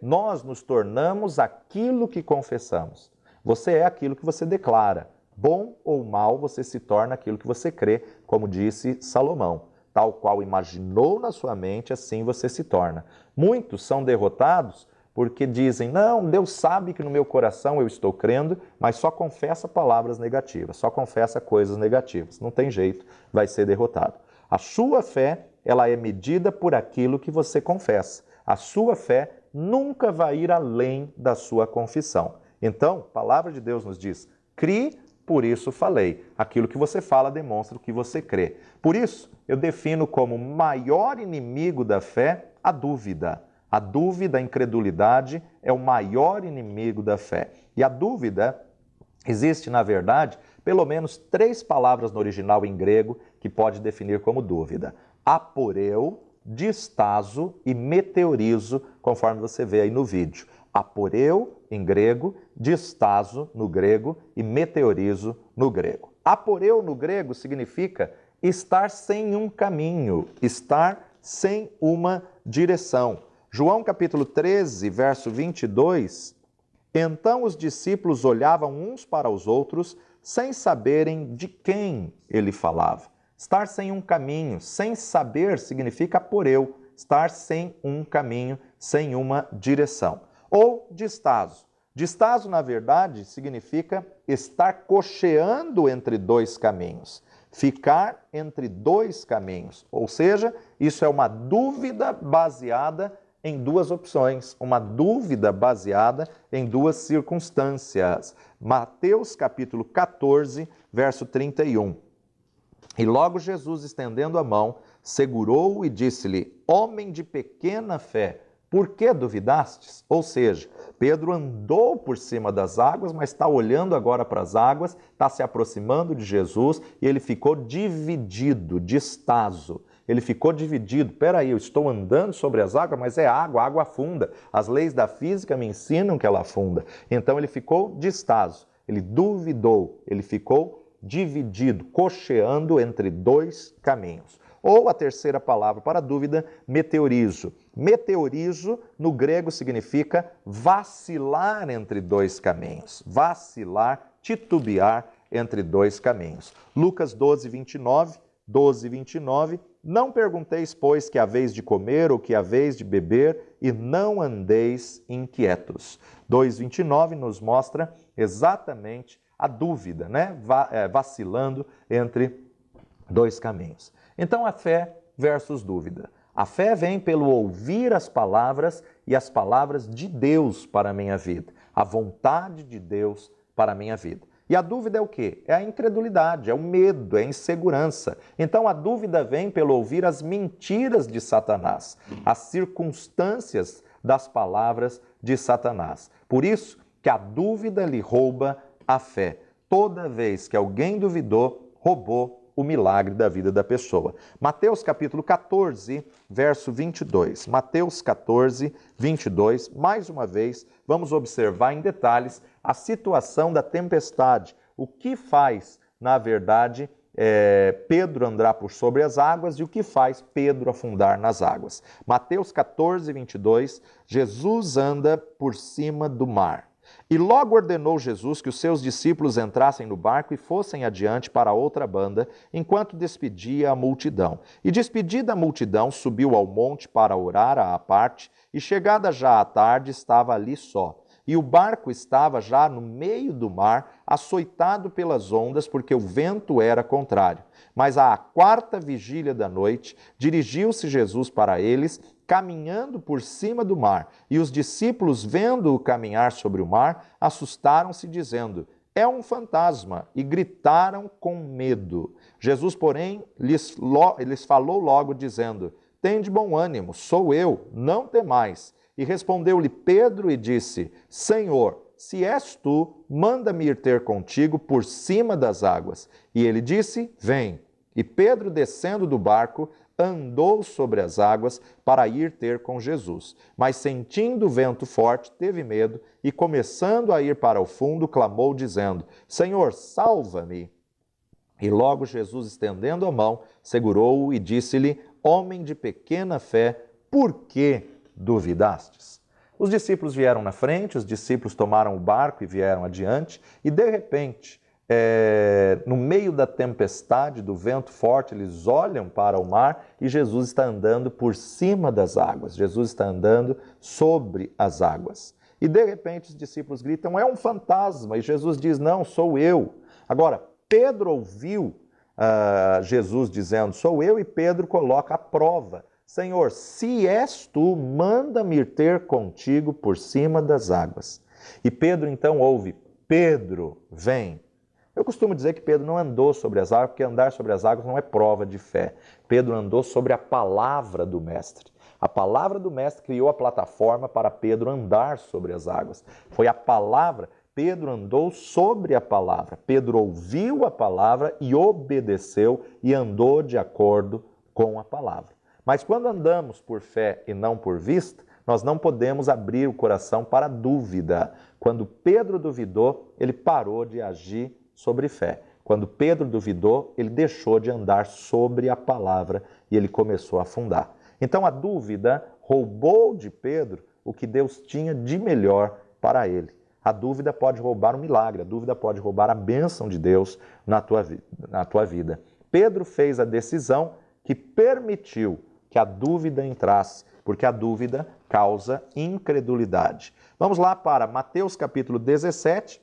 Nós nos tornamos aquilo que confessamos. Você é aquilo que você declara. Bom ou mal, você se torna aquilo que você crê, como disse Salomão. Tal qual imaginou na sua mente, assim você se torna. Muitos são derrotados porque dizem, não, Deus sabe que no meu coração eu estou crendo, mas só confessa palavras negativas, só confessa coisas negativas. Não tem jeito, vai ser derrotado. A sua fé, ela é medida por aquilo que você confessa. A sua fé nunca vai ir além da sua confissão. Então, a palavra de Deus nos diz, crie, por isso falei. Aquilo que você fala demonstra o que você crê. Por isso, eu defino como maior inimigo da fé a dúvida. A dúvida, a incredulidade é o maior inimigo da fé. E a dúvida, existe na verdade, pelo menos 3 palavras no original em grego que pode definir como dúvida. Aporeu, distazo e meteorizo, conforme você vê aí no vídeo. Aporeu, em grego, distazo, no grego, e meteorizo, no grego. Aporeu, no grego, significa estar sem um caminho, estar sem uma direção. João capítulo 13, verso 22, então os discípulos olhavam uns para os outros, sem saberem de quem ele falava. Estar sem um caminho, sem saber, significa aporeu, estar sem um caminho, sem uma direção. Ou distazo. Distazo, na verdade, significa estar cocheando entre 2 caminhos. Ficar entre 2 caminhos. Ou seja, isso é uma dúvida baseada em 2 opções. Uma dúvida baseada em 2 circunstâncias. Mateus capítulo 14, verso 31. E logo Jesus, estendendo a mão, segurou-o e disse-lhe, homem de pequena fé, por que duvidastes? Ou seja, Pedro andou por cima das águas, mas está olhando agora para as águas, está se aproximando de Jesus e ele ficou dividido, distazo. Ele ficou dividido. Peraí, eu estou andando sobre as águas, mas é água, a água afunda. As leis da física me ensinam que ela afunda. Então ele ficou distazo, ele duvidou, ele ficou dividido, cocheando entre 2 caminhos. Ou a terceira palavra para dúvida, meteorizo. Meteorizo, no grego, significa vacilar entre 2 caminhos. Vacilar, titubear entre 2 caminhos. Lucas 12, 29, 12, 29. Não pergunteis, pois, que haveis de comer ou que haveis de beber, e não andeis inquietos. 2,29 nos mostra exatamente a dúvida, né? Vacilando entre 2 caminhos. Então, a fé versus dúvida. A fé vem pelo ouvir as palavras e as palavras de Deus para a minha vida. A vontade de Deus para a minha vida. E a dúvida é o quê? É a incredulidade, é o medo, é a insegurança. Então, a dúvida vem pelo ouvir as mentiras de Satanás, as circunstâncias das palavras de Satanás. Por isso que a dúvida lhe rouba a fé. Toda vez que alguém duvidou, roubou o milagre da vida da pessoa. Mateus capítulo 14, verso 22. Mateus 14, 22. Mais uma vez, vamos observar em detalhes a situação da tempestade. O que faz, na verdade, Pedro andar por sobre as águas e o que faz Pedro afundar nas águas. Mateus 14, 22. Jesus anda por cima do mar. E logo ordenou Jesus que os seus discípulos entrassem no barco e fossem adiante para a outra banda, enquanto despedia a multidão. E despedida a multidão, subiu ao monte para orar à parte, e chegada já a tarde, estava ali só. e o barco estava já no meio do mar, açoitado pelas ondas, porque o vento era contrário. Mas à quarta vigília da noite, dirigiu-se Jesus para eles, caminhando por cima do mar. E os discípulos, vendo-o caminhar sobre o mar, assustaram-se, dizendo: é um fantasma, e gritaram com medo. Jesus, porém, lhes falou logo, dizendo: tende bom ânimo, sou eu, não temais. E respondeu-lhe Pedro e disse: Senhor, se és tu, manda-me ir ter contigo por cima das águas. E ele disse: vem. E Pedro, descendo do barco, andou sobre as águas para ir ter com Jesus. Mas sentindo o vento forte, teve medo e, começando a ir para o fundo, clamou, dizendo: Senhor, salva-me. E logo Jesus, estendendo a mão, segurou-o e disse-lhe: homem de pequena fé, por que duvidastes? Os discípulos vieram na frente, os discípulos tomaram o barco e vieram adiante, e de repente, no meio da tempestade, do vento forte, eles olham para o mar e Jesus está andando por cima das águas, Jesus está andando sobre as águas. E de repente os discípulos gritam: é um fantasma, e Jesus diz: não, sou eu. Agora, Pedro ouviu Jesus dizendo: sou eu, e Pedro coloca a prova: Senhor, se és tu, manda-me ir ter contigo por cima das águas. E Pedro então ouve: Pedro, vem. Eu costumo dizer que Pedro não andou sobre as águas, porque andar sobre as águas não é prova de fé. Pedro andou sobre a palavra do Mestre. A palavra do Mestre criou a plataforma para Pedro andar sobre as águas. Foi a palavra. Pedro andou sobre a palavra. Pedro ouviu a palavra e obedeceu e andou de acordo com a palavra. Mas quando andamos por fé e não por vista, nós não podemos abrir o coração para a dúvida. Quando Pedro duvidou, ele parou de agir sobre fé. Quando Pedro duvidou, ele deixou de andar sobre a palavra e ele começou a afundar. Então a dúvida roubou de Pedro o que Deus tinha de melhor para ele. A dúvida pode roubar um milagre, a dúvida pode roubar a bênção de Deus na tua vida. Pedro fez a decisão que permitiu que a dúvida entrasse, porque a dúvida causa incredulidade. Vamos lá para Mateus capítulo 17,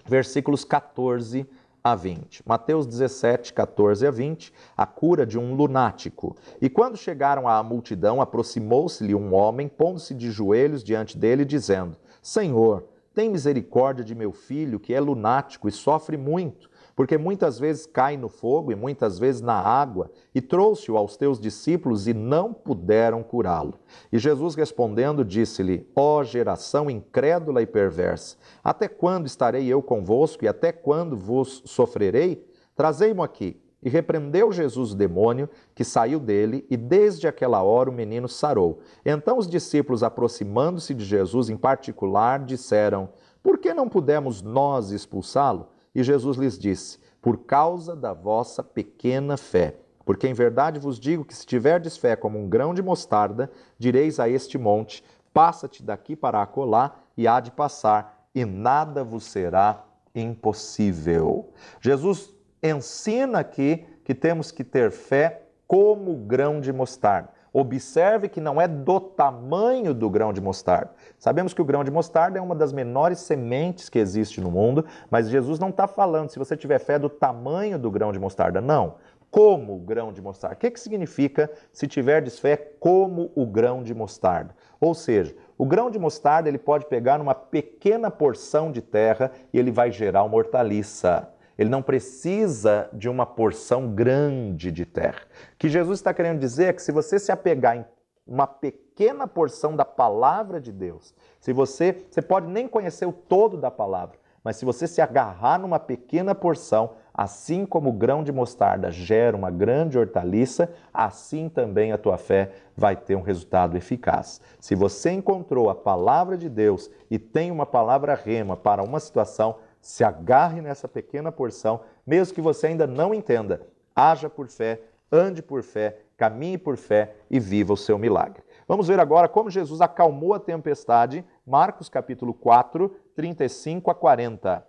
versículos 14 a 20. Mateus 17, 14 a 20, a cura de um lunático. E quando chegaram à multidão, aproximou-se-lhe um homem, pondo-se de joelhos diante dele, dizendo: Senhor, tem misericórdia de meu filho, que é lunático e sofre muito, porque muitas vezes cai no fogo e muitas vezes na água, e trouxe-o aos teus discípulos e não puderam curá-lo. E Jesus respondendo disse-lhe: ó geração incrédula e perversa, até quando estarei eu convosco e até quando vos sofrerei? Trazei-mo aqui. E repreendeu Jesus o demônio, que saiu dele, e desde aquela hora o menino sarou. Então os discípulos, aproximando-se de Jesus em particular, disseram: por que não pudemos nós expulsá-lo? E Jesus lhes disse: por causa da vossa pequena fé. Porque em verdade vos digo que se tiverdes fé como um grão de mostarda, direis a este monte: passa-te daqui para acolá, e há de passar, e nada vos será impossível. Jesus ensina aqui que temos que ter fé como grão de mostarda. Observe que não é do tamanho do grão de mostarda. Sabemos que o grão de mostarda é uma das menores sementes que existe no mundo, mas Jesus não está falando se você tiver fé do tamanho do grão de mostarda, não. Como o grão de mostarda. O que significa se tiverdes fé como o grão de mostarda? Ou seja, o grão de mostarda ele pode pegar numa pequena porção de terra e ele vai gerar uma hortaliça. Ele não precisa de uma porção grande de terra. O que Jesus está querendo dizer é que se você se apegar em uma pequena porção da palavra de Deus, se você pode nem conhecer o todo da palavra, mas se você se agarrar numa pequena porção, assim como o grão de mostarda gera uma grande hortaliça, assim também a tua fé vai ter um resultado eficaz. Se você encontrou a palavra de Deus e tem uma palavra rema para uma situação, se agarre nessa pequena porção, mesmo que você ainda não entenda. Haja por fé, ande por fé, caminhe por fé e viva o seu milagre. Vamos ver agora como Jesus acalmou a tempestade. Marcos capítulo 4, 35 a 40.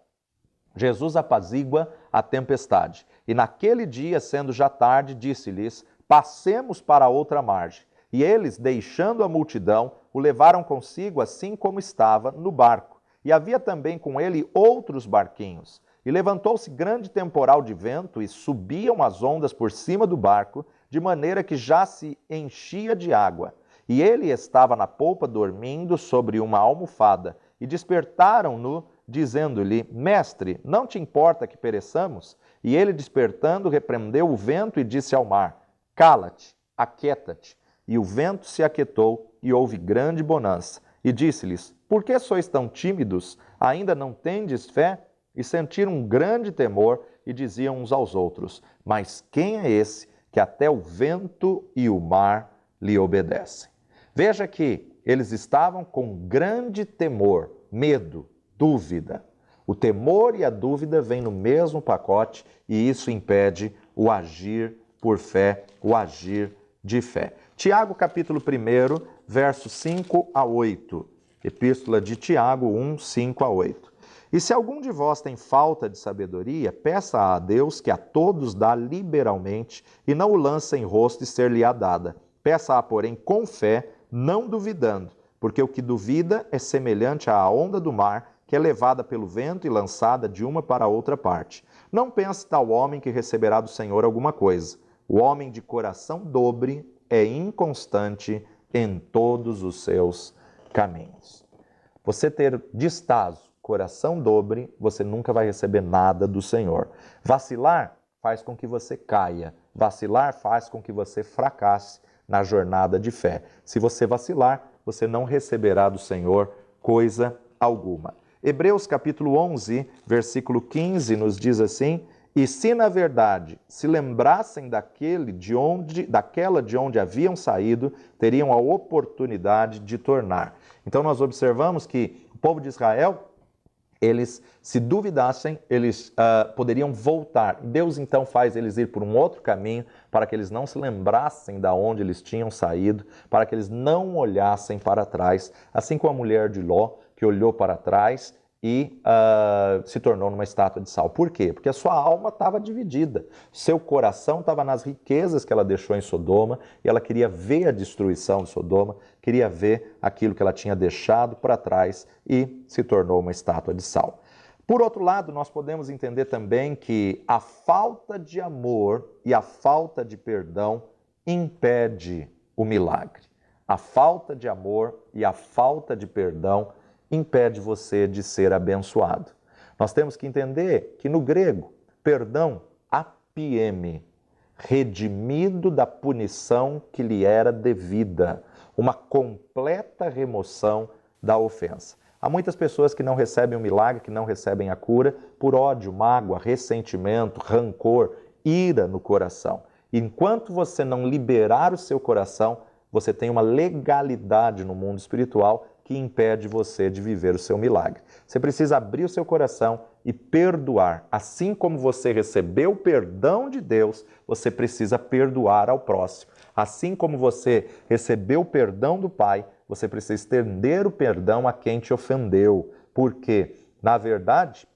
Jesus apazigua a tempestade. E naquele dia, sendo já tarde, disse-lhes: passemos para a outra margem. E eles, deixando a multidão, o levaram consigo assim como estava no barco. E havia também com ele outros barquinhos. E levantou-se grande temporal de vento, e subiam as ondas por cima do barco, de maneira que já se enchia de água. E ele estava na polpa dormindo sobre uma almofada. E despertaram-no, dizendo-lhe: Mestre, não te importa que pereçamos? E ele, despertando, repreendeu o vento e disse ao mar: Cala-te, aquieta-te. E o vento se aquietou, e houve grande bonança. E disse-lhes: Por que sois tão tímidos? Ainda não tendes fé? E sentiram um grande temor, e diziam uns aos outros: Mas quem é esse que até o vento e o mar lhe obedecem? Veja que eles estavam com grande temor, medo, dúvida. O temor e a dúvida vêm no mesmo pacote, e isso impede o agir por fé, o agir de fé. Tiago, capítulo 1, versos 5 a 8. Epístola de Tiago 1, 5 a 8. E se algum de vós tem falta de sabedoria, peça a Deus, que a todos dá liberalmente, e não o lança em rosto e ser-lhe-á dada. Peça-a, porém, com fé, não duvidando, porque o que duvida é semelhante à onda do mar, que é levada pelo vento e lançada de uma para outra parte. Não pense tal homem que receberá do Senhor alguma coisa. O homem de coração dobre é inconstante em todos os seus caminhos. Você ter descaso, coração dobre, você nunca vai receber nada do Senhor. Vacilar faz com que você caia. Vacilar faz com que você fracasse na jornada de fé. Se você vacilar, você não receberá do Senhor coisa alguma. Hebreus capítulo 11, versículo 15 nos diz assim: E se na verdade se lembrassem daquela de onde haviam saído, teriam a oportunidade de tornar. Então nós observamos que o povo de Israel, eles, se duvidassem, eles poderiam voltar. Deus então faz eles ir por um outro caminho, para que eles não se lembrassem da onde eles tinham saído, para que eles não olhassem para trás, assim como a mulher de Ló, que olhou para trás e se tornou numa estátua de sal. Por quê? Porque a sua alma estava dividida. Seu coração estava nas riquezas que ela deixou em Sodoma, e ela queria ver a destruição de Sodoma, queria ver aquilo que ela tinha deixado para trás, e se tornou uma estátua de sal. Por outro lado, nós podemos entender também que a falta de amor e a falta de perdão impede o milagre. A falta de amor e a falta de perdão impede você de ser abençoado. Nós temos que entender que no grego, perdão, apieme, redimido da punição que lhe era devida, uma completa remoção da ofensa. Há muitas pessoas que não recebem o milagre, que não recebem a cura, por ódio, mágoa, ressentimento, rancor, ira no coração. Enquanto você não liberar o seu coração, você tem uma legalidade no mundo espiritual que impede você de viver o seu milagre. Você precisa abrir o seu coração e perdoar. Assim como você recebeu o perdão de Deus, você precisa perdoar ao próximo. Assim como você recebeu o perdão do Pai, você precisa estender o perdão a quem te ofendeu. Porque, na verdade,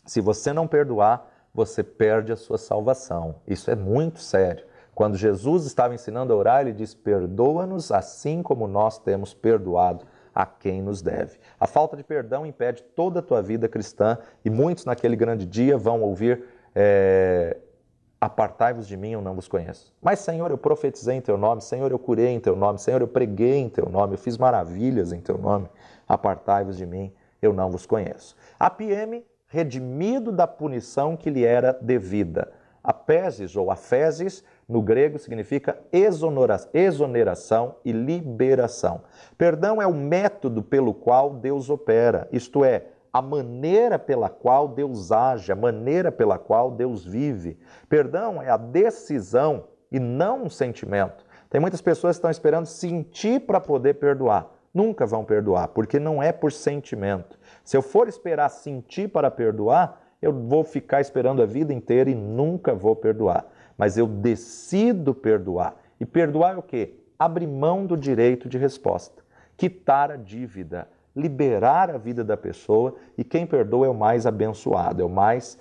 se você não perdoar, você perde a sua salvação. Isso é muito sério. Quando Jesus estava ensinando a orar, ele diz: perdoa-nos assim como nós temos perdoado a quem nos deve. A falta de perdão impede toda a tua vida cristã, e muitos naquele grande dia vão ouvir: apartai-vos de mim, eu não vos conheço. Mas, Senhor, eu profetizei em teu nome, Senhor, eu curei em teu nome, Senhor, eu preguei em teu nome, eu fiz maravilhas em teu nome. Apartai-vos de mim, eu não vos conheço. Apieme, redimido da punição que lhe era devida. Apésis ou afésis, no grego, significa exoneração e liberação. Perdão é o método pelo qual Deus opera, isto é, a maneira pela qual Deus age, a maneira pela qual Deus vive. Perdão é a decisão e não um sentimento. Tem muitas pessoas que estão esperando sentir para poder perdoar. Nunca vão perdoar, porque não é por sentimento. Se eu for esperar sentir para perdoar, eu vou ficar esperando a vida inteira e nunca vou perdoar. Mas eu decido perdoar. E perdoar é o quê? Abrir mão do direito de resposta, quitar a dívida, liberar a vida da pessoa, e quem perdoa é o mais abençoado, é o mais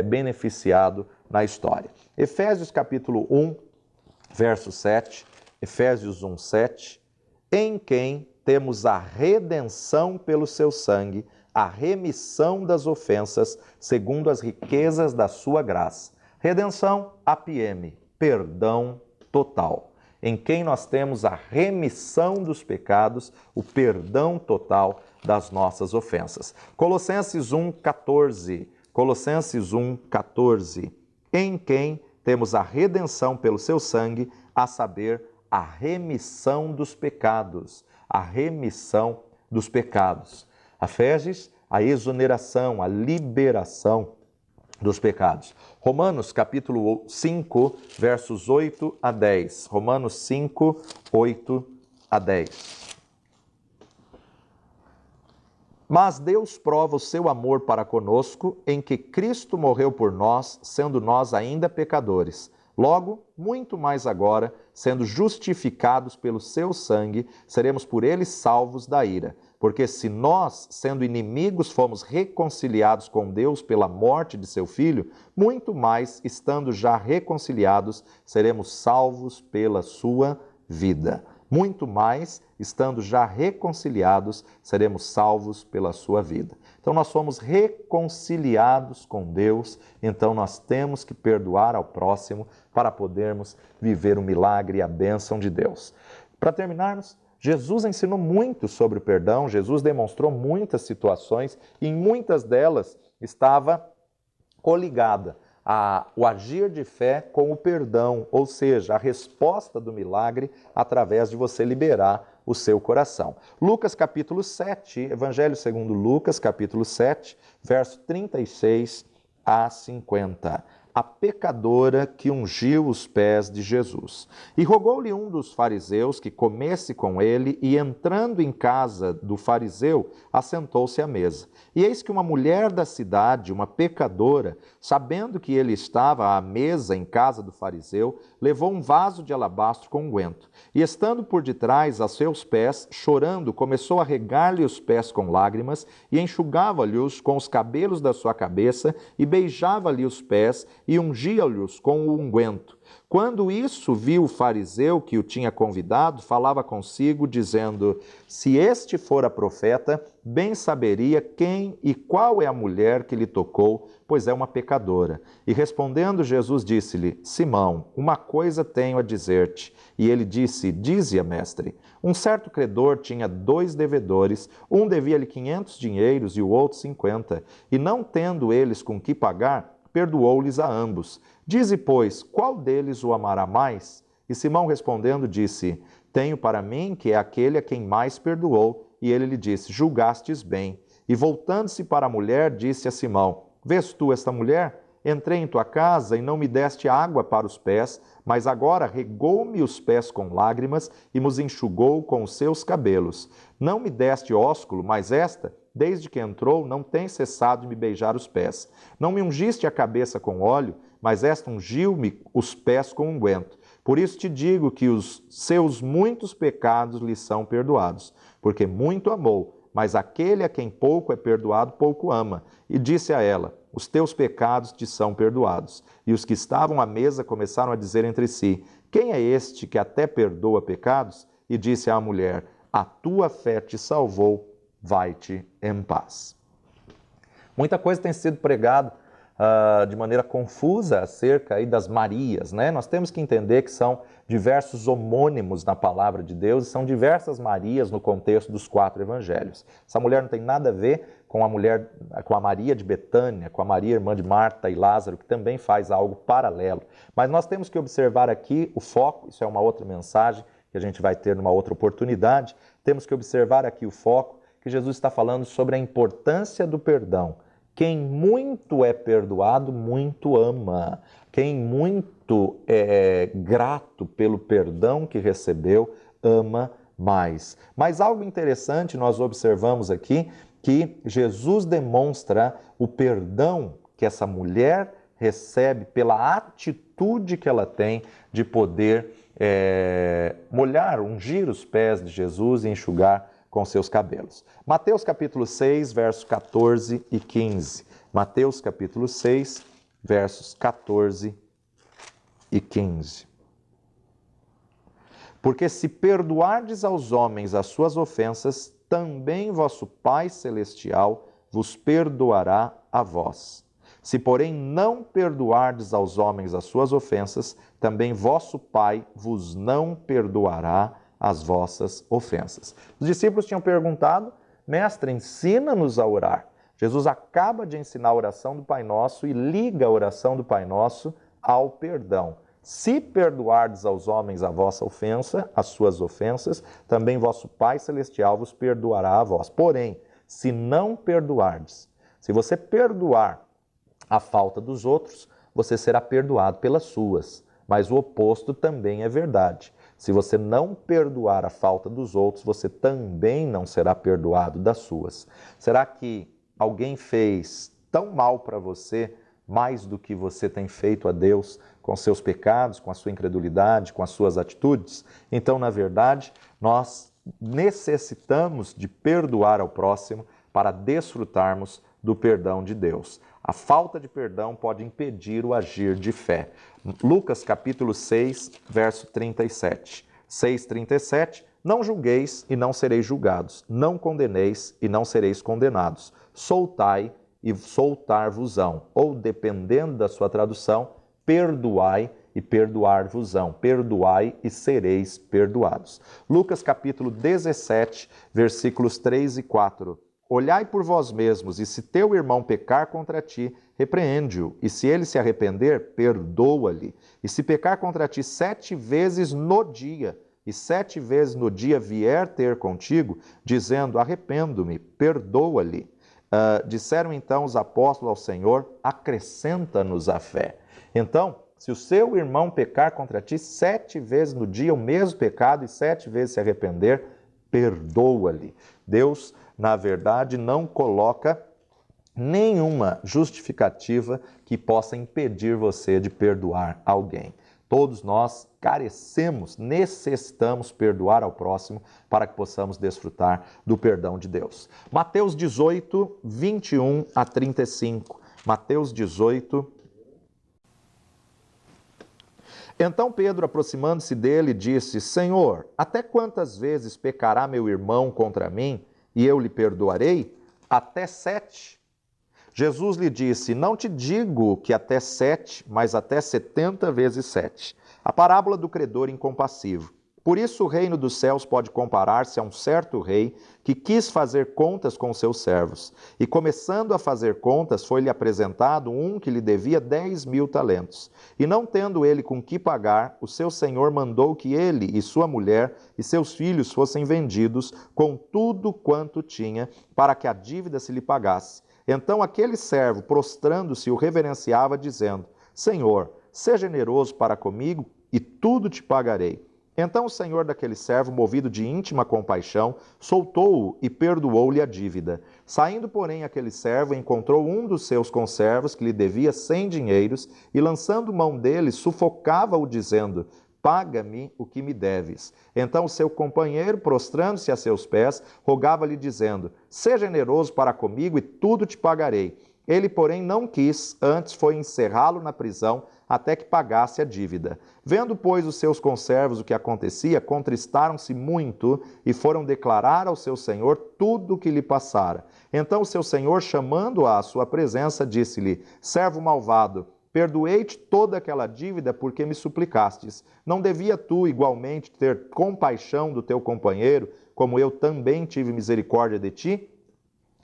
beneficiado na história. Efésios capítulo 1, verso 7, Efésios 1:7, em quem temos a redenção pelo seu sangue, a remissão das ofensas, segundo as riquezas da sua graça. Redenção, APM, perdão total. Em quem nós temos a remissão dos pecados, o perdão total das nossas ofensas. Colossenses 1:14. Colossenses 1:14. Em quem temos a redenção pelo seu sangue, a saber, a remissão dos pecados. A remissão dos pecados. A Feges, a exoneração, a liberação dos pecados. Romanos capítulo 5, versos 8 a 10. Romanos 5, 8 a 10. Mas Deus prova o seu amor para conosco em que Cristo morreu por nós, sendo nós ainda pecadores. Logo, muito mais agora, sendo justificados pelo seu sangue, seremos por ele salvos da ira. Porque se nós, sendo inimigos, fomos reconciliados com Deus pela morte de seu Filho, muito mais, estando já reconciliados, seremos salvos pela sua vida. Muito mais, estando já reconciliados, seremos salvos pela sua vida. Então nós somos reconciliados com Deus, então nós temos que perdoar ao próximo para podermos viver o milagre e a bênção de Deus. Para terminarmos, Jesus ensinou muito sobre o perdão, Jesus demonstrou muitas situações e em muitas delas estava coligada o agir de fé com o perdão, ou seja, a resposta do milagre através de você liberar o seu coração. Lucas capítulo 7, Evangelho segundo Lucas capítulo 7, verso 36 a 50. A pecadora que ungiu os pés de Jesus. E rogou-lhe um dos fariseus que comesse com ele, e entrando em casa do fariseu, assentou-se à mesa. E eis que uma mulher da cidade, uma pecadora, sabendo que ele estava à mesa em casa do fariseu, levou um vaso de alabastro com unguento. E estando por detrás a seus pés, chorando, começou a regar-lhe os pés com lágrimas, e enxugava-lhes com os cabelos da sua cabeça, e beijava-lhe os pés, e ungia-lhes com o unguento. Quando isso viu o fariseu que o tinha convidado, falava consigo, dizendo: se este fora profeta, bem saberia quem e qual é a mulher que lhe tocou, pois é uma pecadora. E respondendo, Jesus disse-lhe: Simão, uma coisa tenho a dizer-te. E ele disse: dize-a, mestre. Um certo credor tinha 2 devedores, um devia-lhe 500 dinheiros e o outro 50. E não tendo eles com que pagar, perdoou-lhes a ambos. Dize, pois, qual deles o amará mais? E Simão respondendo disse: tenho para mim que é aquele a quem mais perdoou. E ele lhe disse: julgastes bem. E voltando-se para a mulher, disse a Simão: vês tu esta mulher? Entrei em tua casa e não me deste água para os pés, mas agora regou-me os pés com lágrimas e nos enxugou com os seus cabelos. Não me deste ósculo, mas esta, desde que entrou, não tem cessado de me beijar os pés. Não me ungiste a cabeça com óleo, mas esta ungiu-me os pés com unguento. Por isso te digo que os seus muitos pecados lhe são perdoados, porque muito amou, mas aquele a quem pouco é perdoado, pouco ama. E disse a ela: os teus pecados te são perdoados. E os que estavam à mesa começaram a dizer entre si: quem é este que até perdoa pecados? E disse à mulher: a tua fé te salvou, vai-te em paz. Muita coisa tem sido pregada de maneira confusa acerca aí das Marias, né? Nós temos que entender que são diversos homônimos na palavra de Deus e são diversas Marias no contexto dos 4 evangelhos. Essa mulher não tem nada a ver com a Maria de Betânia, com a Maria, irmã de Marta e Lázaro, que também faz algo paralelo. Mas nós temos que observar aqui o foco, isso é uma outra mensagem que a gente vai ter numa outra oportunidade, temos que observar aqui o foco, que Jesus está falando sobre a importância do perdão. Quem muito é perdoado, muito ama. Quem muito é grato pelo perdão que recebeu, ama mais. Mas algo interessante nós observamos aqui, que Jesus demonstra o perdão que essa mulher recebe pela atitude que ela tem de poder molhar, ungir os pés de Jesus e enxugar com seus cabelos. Mateus capítulo 6, versos 14 e 15. Mateus capítulo 6, versos 14 e 15. Porque se perdoardes aos homens as suas ofensas, também vosso Pai Celestial vos perdoará a vós. Se, porém, não perdoardes aos homens as suas ofensas, também vosso Pai vos não perdoará as vossas ofensas. Os discípulos tinham perguntado: Mestre, ensina-nos a orar. Jesus acaba de ensinar a oração do Pai Nosso e liga a oração do Pai Nosso ao perdão. Se perdoardes aos homens a vossa ofensa, as suas ofensas, também vosso Pai Celestial vos perdoará a vós. Porém, se não perdoardes, se você perdoar a falta dos outros, você será perdoado pelas suas. Mas o oposto também é verdade. Se você não perdoar a falta dos outros, você também não será perdoado das suas. Será que alguém fez tão mal para você, mais do que você tem feito a Deus com seus pecados, com a sua incredulidade, com as suas atitudes? Então, na verdade, nós necessitamos de perdoar ao próximo para desfrutarmos do perdão de Deus. A falta de perdão pode impedir o agir de fé. Lucas capítulo 6, verso 37. 6:37. Não julgueis e não sereis julgados. Não condeneis e não sereis condenados. Soltai e soltar-vos-ão. Ou, dependendo da sua tradução, perdoai e perdoar-vos-ão. Perdoai e sereis perdoados. Lucas capítulo 17, versículos 3 e 4. Olhai por vós mesmos, e se teu irmão pecar contra ti, repreende-o, e se ele se arrepender, perdoa-lhe. E se pecar contra ti 7 vezes no dia, e 7 vezes no dia vier ter contigo, dizendo, arrependo-me, perdoa-lhe. Disseram então os apóstolos ao Senhor, acrescenta-nos a fé. Então, se o seu irmão pecar contra ti 7 vezes no dia, o mesmo pecado, e 7 vezes se arrepender, perdoa-lhe. Deus, na verdade, não coloca nenhuma justificativa que possa impedir você de perdoar alguém. Todos nós carecemos, necessitamos perdoar ao próximo para que possamos desfrutar do perdão de Deus. Mateus 18, 21 a 35. Mateus 18. Então Pedro, aproximando-se dele, disse, Senhor, até quantas vezes pecará meu irmão contra mim e eu lhe perdoarei? Até 7. Jesus lhe disse, não te digo que até 7, mas até 70 vezes 7. A parábola do credor incompassivo. Por isso o reino dos céus pode comparar-se a um certo rei que quis fazer contas com seus servos. E começando a fazer contas, foi-lhe apresentado um que lhe devia 10.000 talentos. E não tendo ele com que pagar, o seu senhor mandou que ele e sua mulher e seus filhos fossem vendidos com tudo quanto tinha, para que a dívida se lhe pagasse. Então aquele servo, prostrando-se, o reverenciava, dizendo, Senhor, seja generoso para comigo e tudo te pagarei. Então o senhor daquele servo, movido de íntima compaixão, soltou-o e perdoou-lhe a dívida. Saindo, porém, aquele servo encontrou um dos seus conservos que lhe devia 100 dinheiros e, lançando mão dele, sufocava-o, dizendo, paga-me o que me deves. Então o seu companheiro, prostrando-se a seus pés, rogava-lhe, dizendo, seja generoso para comigo e tudo te pagarei. Ele, porém, não quis, antes foi encerrá-lo na prisão, até que pagasse a dívida. Vendo, pois, os seus conservos o que acontecia, contristaram-se muito e foram declarar ao seu senhor tudo o que lhe passara. Então o seu senhor, chamando-o à sua presença, disse-lhe, servo malvado, perdoei-te toda aquela dívida porque me suplicastes. Não devia tu, igualmente, ter compaixão do teu companheiro, como eu também tive misericórdia de ti?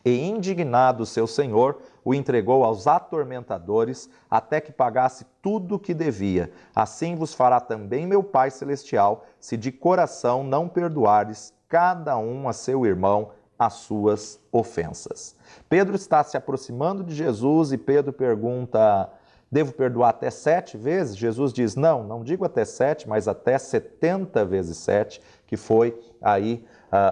E indignado seu senhor, o entregou aos atormentadores, até que pagasse tudo o que devia. Assim vos fará também meu Pai Celestial, se de coração não perdoares cada um a seu irmão as suas ofensas. Pedro está se aproximando de Jesus e Pedro pergunta, devo perdoar até 7 vezes? Jesus diz, não digo até 7, mas até 70 vezes 7, que foi aí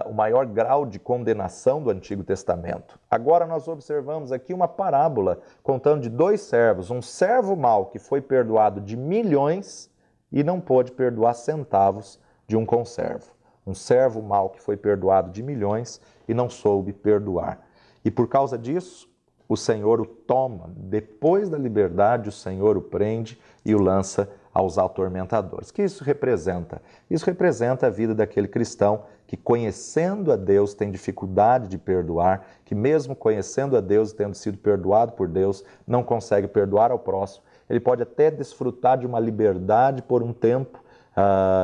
o maior grau de condenação do Antigo Testamento. Agora nós observamos aqui uma parábola contando de 2 servos. Um servo mau que foi perdoado de milhões e não pôde perdoar centavos de um conservo. Um servo mau que foi perdoado de milhões e não soube perdoar. E por causa disso, o Senhor o toma. Depois da liberdade, o Senhor o prende e o lança aos atormentadores. O que isso representa? Isso representa a vida daquele cristão que, conhecendo a Deus, tem dificuldade de perdoar, que mesmo conhecendo a Deus e tendo sido perdoado por Deus, não consegue perdoar ao próximo. Ele pode até desfrutar de uma liberdade por um tempo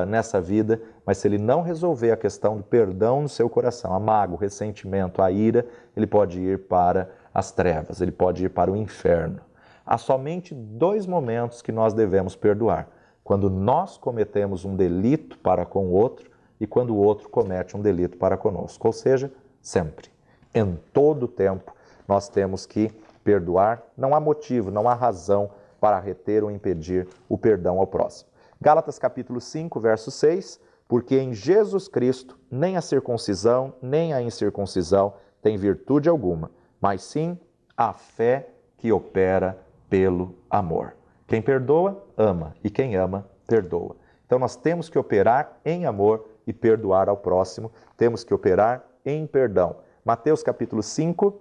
nessa vida, mas se ele não resolver a questão do perdão no seu coração, a mágoa, o ressentimento, a ira, ele pode ir para as trevas, ele pode ir para o inferno. Há somente 2 momentos que nós devemos perdoar: quando nós cometemos um delito para com o outro e quando o outro comete um delito para conosco. Ou seja, sempre, em todo o tempo, nós temos que perdoar. Não há motivo, não há razão para reter ou impedir o perdão ao próximo. Gálatas capítulo 5, verso 6, porque em Jesus Cristo nem a circuncisão nem a incircuncisão tem virtude alguma, mas sim a fé que opera pelo amor. Quem perdoa, ama, e quem ama, perdoa. Então nós temos que operar em amor e perdoar ao próximo, temos que operar em perdão. Mateus capítulo 5,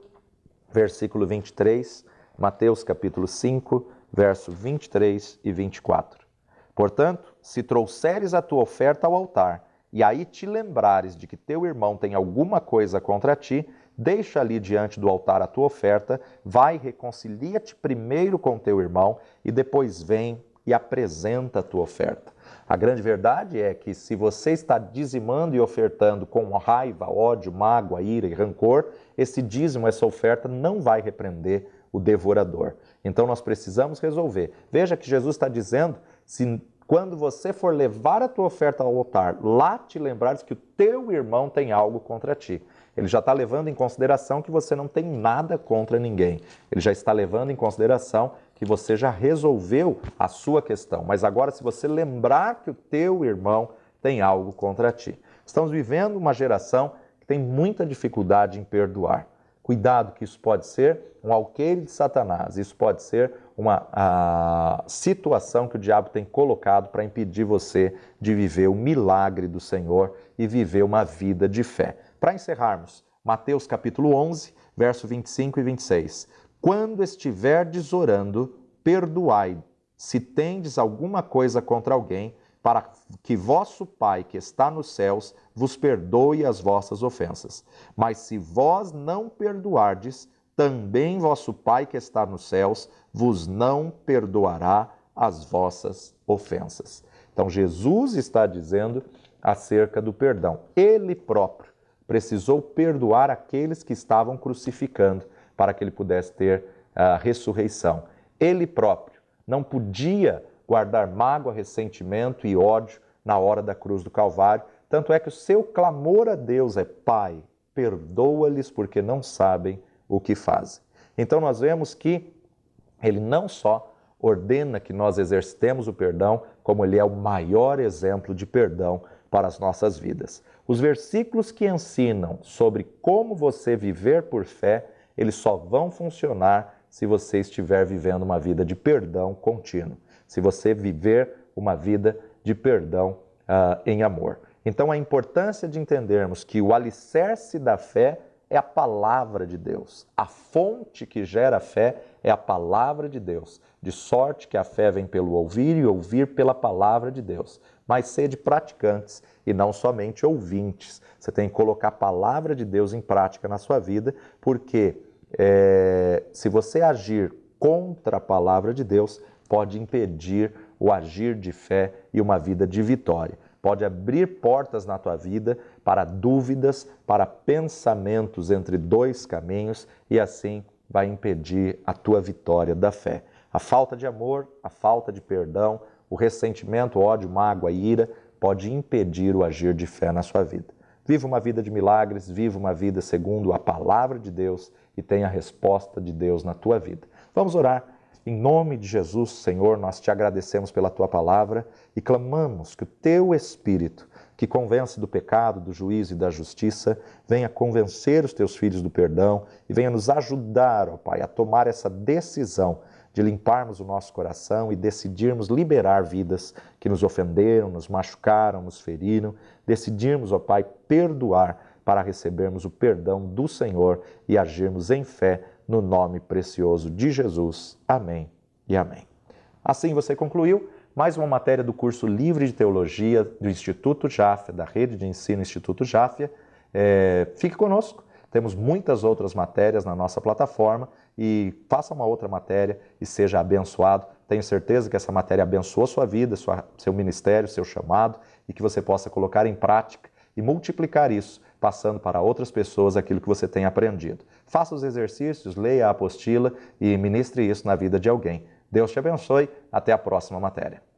versículo 23, Mateus capítulo 5, verso 23 e 24. Portanto, se trouxeres a tua oferta ao altar, e aí te lembrares de que teu irmão tem alguma coisa contra ti, deixa ali diante do altar a tua oferta, vai, reconcilia-te primeiro com teu irmão, e depois vem e apresenta a tua oferta. A grande verdade é que se você está dizimando e ofertando com raiva, ódio, mágoa, ira e rancor, esse dízimo, essa oferta não vai repreender o devorador. Então nós precisamos resolver. Veja que Jesus está dizendo, se quando você for levar a tua oferta ao altar, lá te lembrares que o teu irmão tem algo contra ti. Ele já está levando em consideração que você não tem nada contra ninguém. Ele já está levando em consideração que você já resolveu a sua questão. Mas agora, se você lembrar que o teu irmão tem algo contra ti. Estamos vivendo uma geração que tem muita dificuldade em perdoar. Cuidado, que isso pode ser um alqueire de Satanás, isso pode ser uma situação que o diabo tem colocado para impedir você de viver o milagre do Senhor e viver uma vida de fé. Para encerrarmos, Mateus capítulo 11, verso 25 e 26. Quando estiverdes orando, perdoai, se tendes alguma coisa contra alguém, para que vosso Pai que está nos céus vos perdoe as vossas ofensas. Mas se vós não perdoardes, também vosso Pai que está nos céus vos não perdoará as vossas ofensas. Então Jesus está dizendo acerca do perdão. Ele próprio precisou perdoar aqueles que estavam crucificando para que ele pudesse ter a ressurreição. Ele próprio não podia guardar mágoa, ressentimento e ódio na hora da cruz do Calvário. Tanto é que o seu clamor a Deus é: Pai, perdoa-lhes porque não sabem o que fazem. Então nós vemos que ele não só ordena que nós exercitemos o perdão, como ele é o maior exemplo de perdão para as nossas vidas. Os versículos que ensinam sobre como você viver por fé, eles só vão funcionar se você estiver vivendo uma vida de perdão contínuo. Se você viver uma vida de perdão em amor. Então, a importância de entendermos que o alicerce da fé é a palavra de Deus. A fonte que gera a fé é a palavra de Deus. De sorte que a fé vem pelo ouvir e ouvir pela palavra de Deus. Mas sede praticantes e não somente ouvintes. Você tem que colocar a palavra de Deus em prática na sua vida, porque se você agir contra a palavra de Deus, pode impedir o agir de fé e uma vida de vitória. Pode abrir portas na tua vida para dúvidas, para pensamentos entre 2 caminhos e assim vai impedir a tua vitória da fé. A falta de amor, a falta de perdão, o ressentimento, ódio, mágoa, ira pode impedir o agir de fé na sua vida. Viva uma vida de milagres, viva uma vida segundo a palavra de Deus e tenha a resposta de Deus na tua vida. Vamos orar. Em nome de Jesus, Senhor, nós te agradecemos pela tua palavra e clamamos que o teu Espírito, que convence do pecado, do juízo e da justiça, venha convencer os teus filhos do perdão e venha nos ajudar, ó Pai, a tomar essa decisão de limparmos o nosso coração e decidirmos liberar vidas que nos ofenderam, nos machucaram, nos feriram. Decidirmos, ó Pai, perdoar para recebermos o perdão do Senhor e agirmos em fé no nome precioso de Jesus. Amém e amém. Assim você concluiu mais uma matéria do curso Livre de Teologia do Instituto Jáfia, da Rede de Ensino Instituto Jáfia. Fique conosco, temos muitas outras matérias na nossa plataforma e faça uma outra matéria e seja abençoado. Tenho certeza que essa matéria abençoou sua vida, seu ministério, seu chamado e que você possa colocar em prática e multiplicar isso, passando para outras pessoas aquilo que você tem aprendido. Faça os exercícios, leia a apostila e ministre isso na vida de alguém. Deus te abençoe. Até a próxima matéria.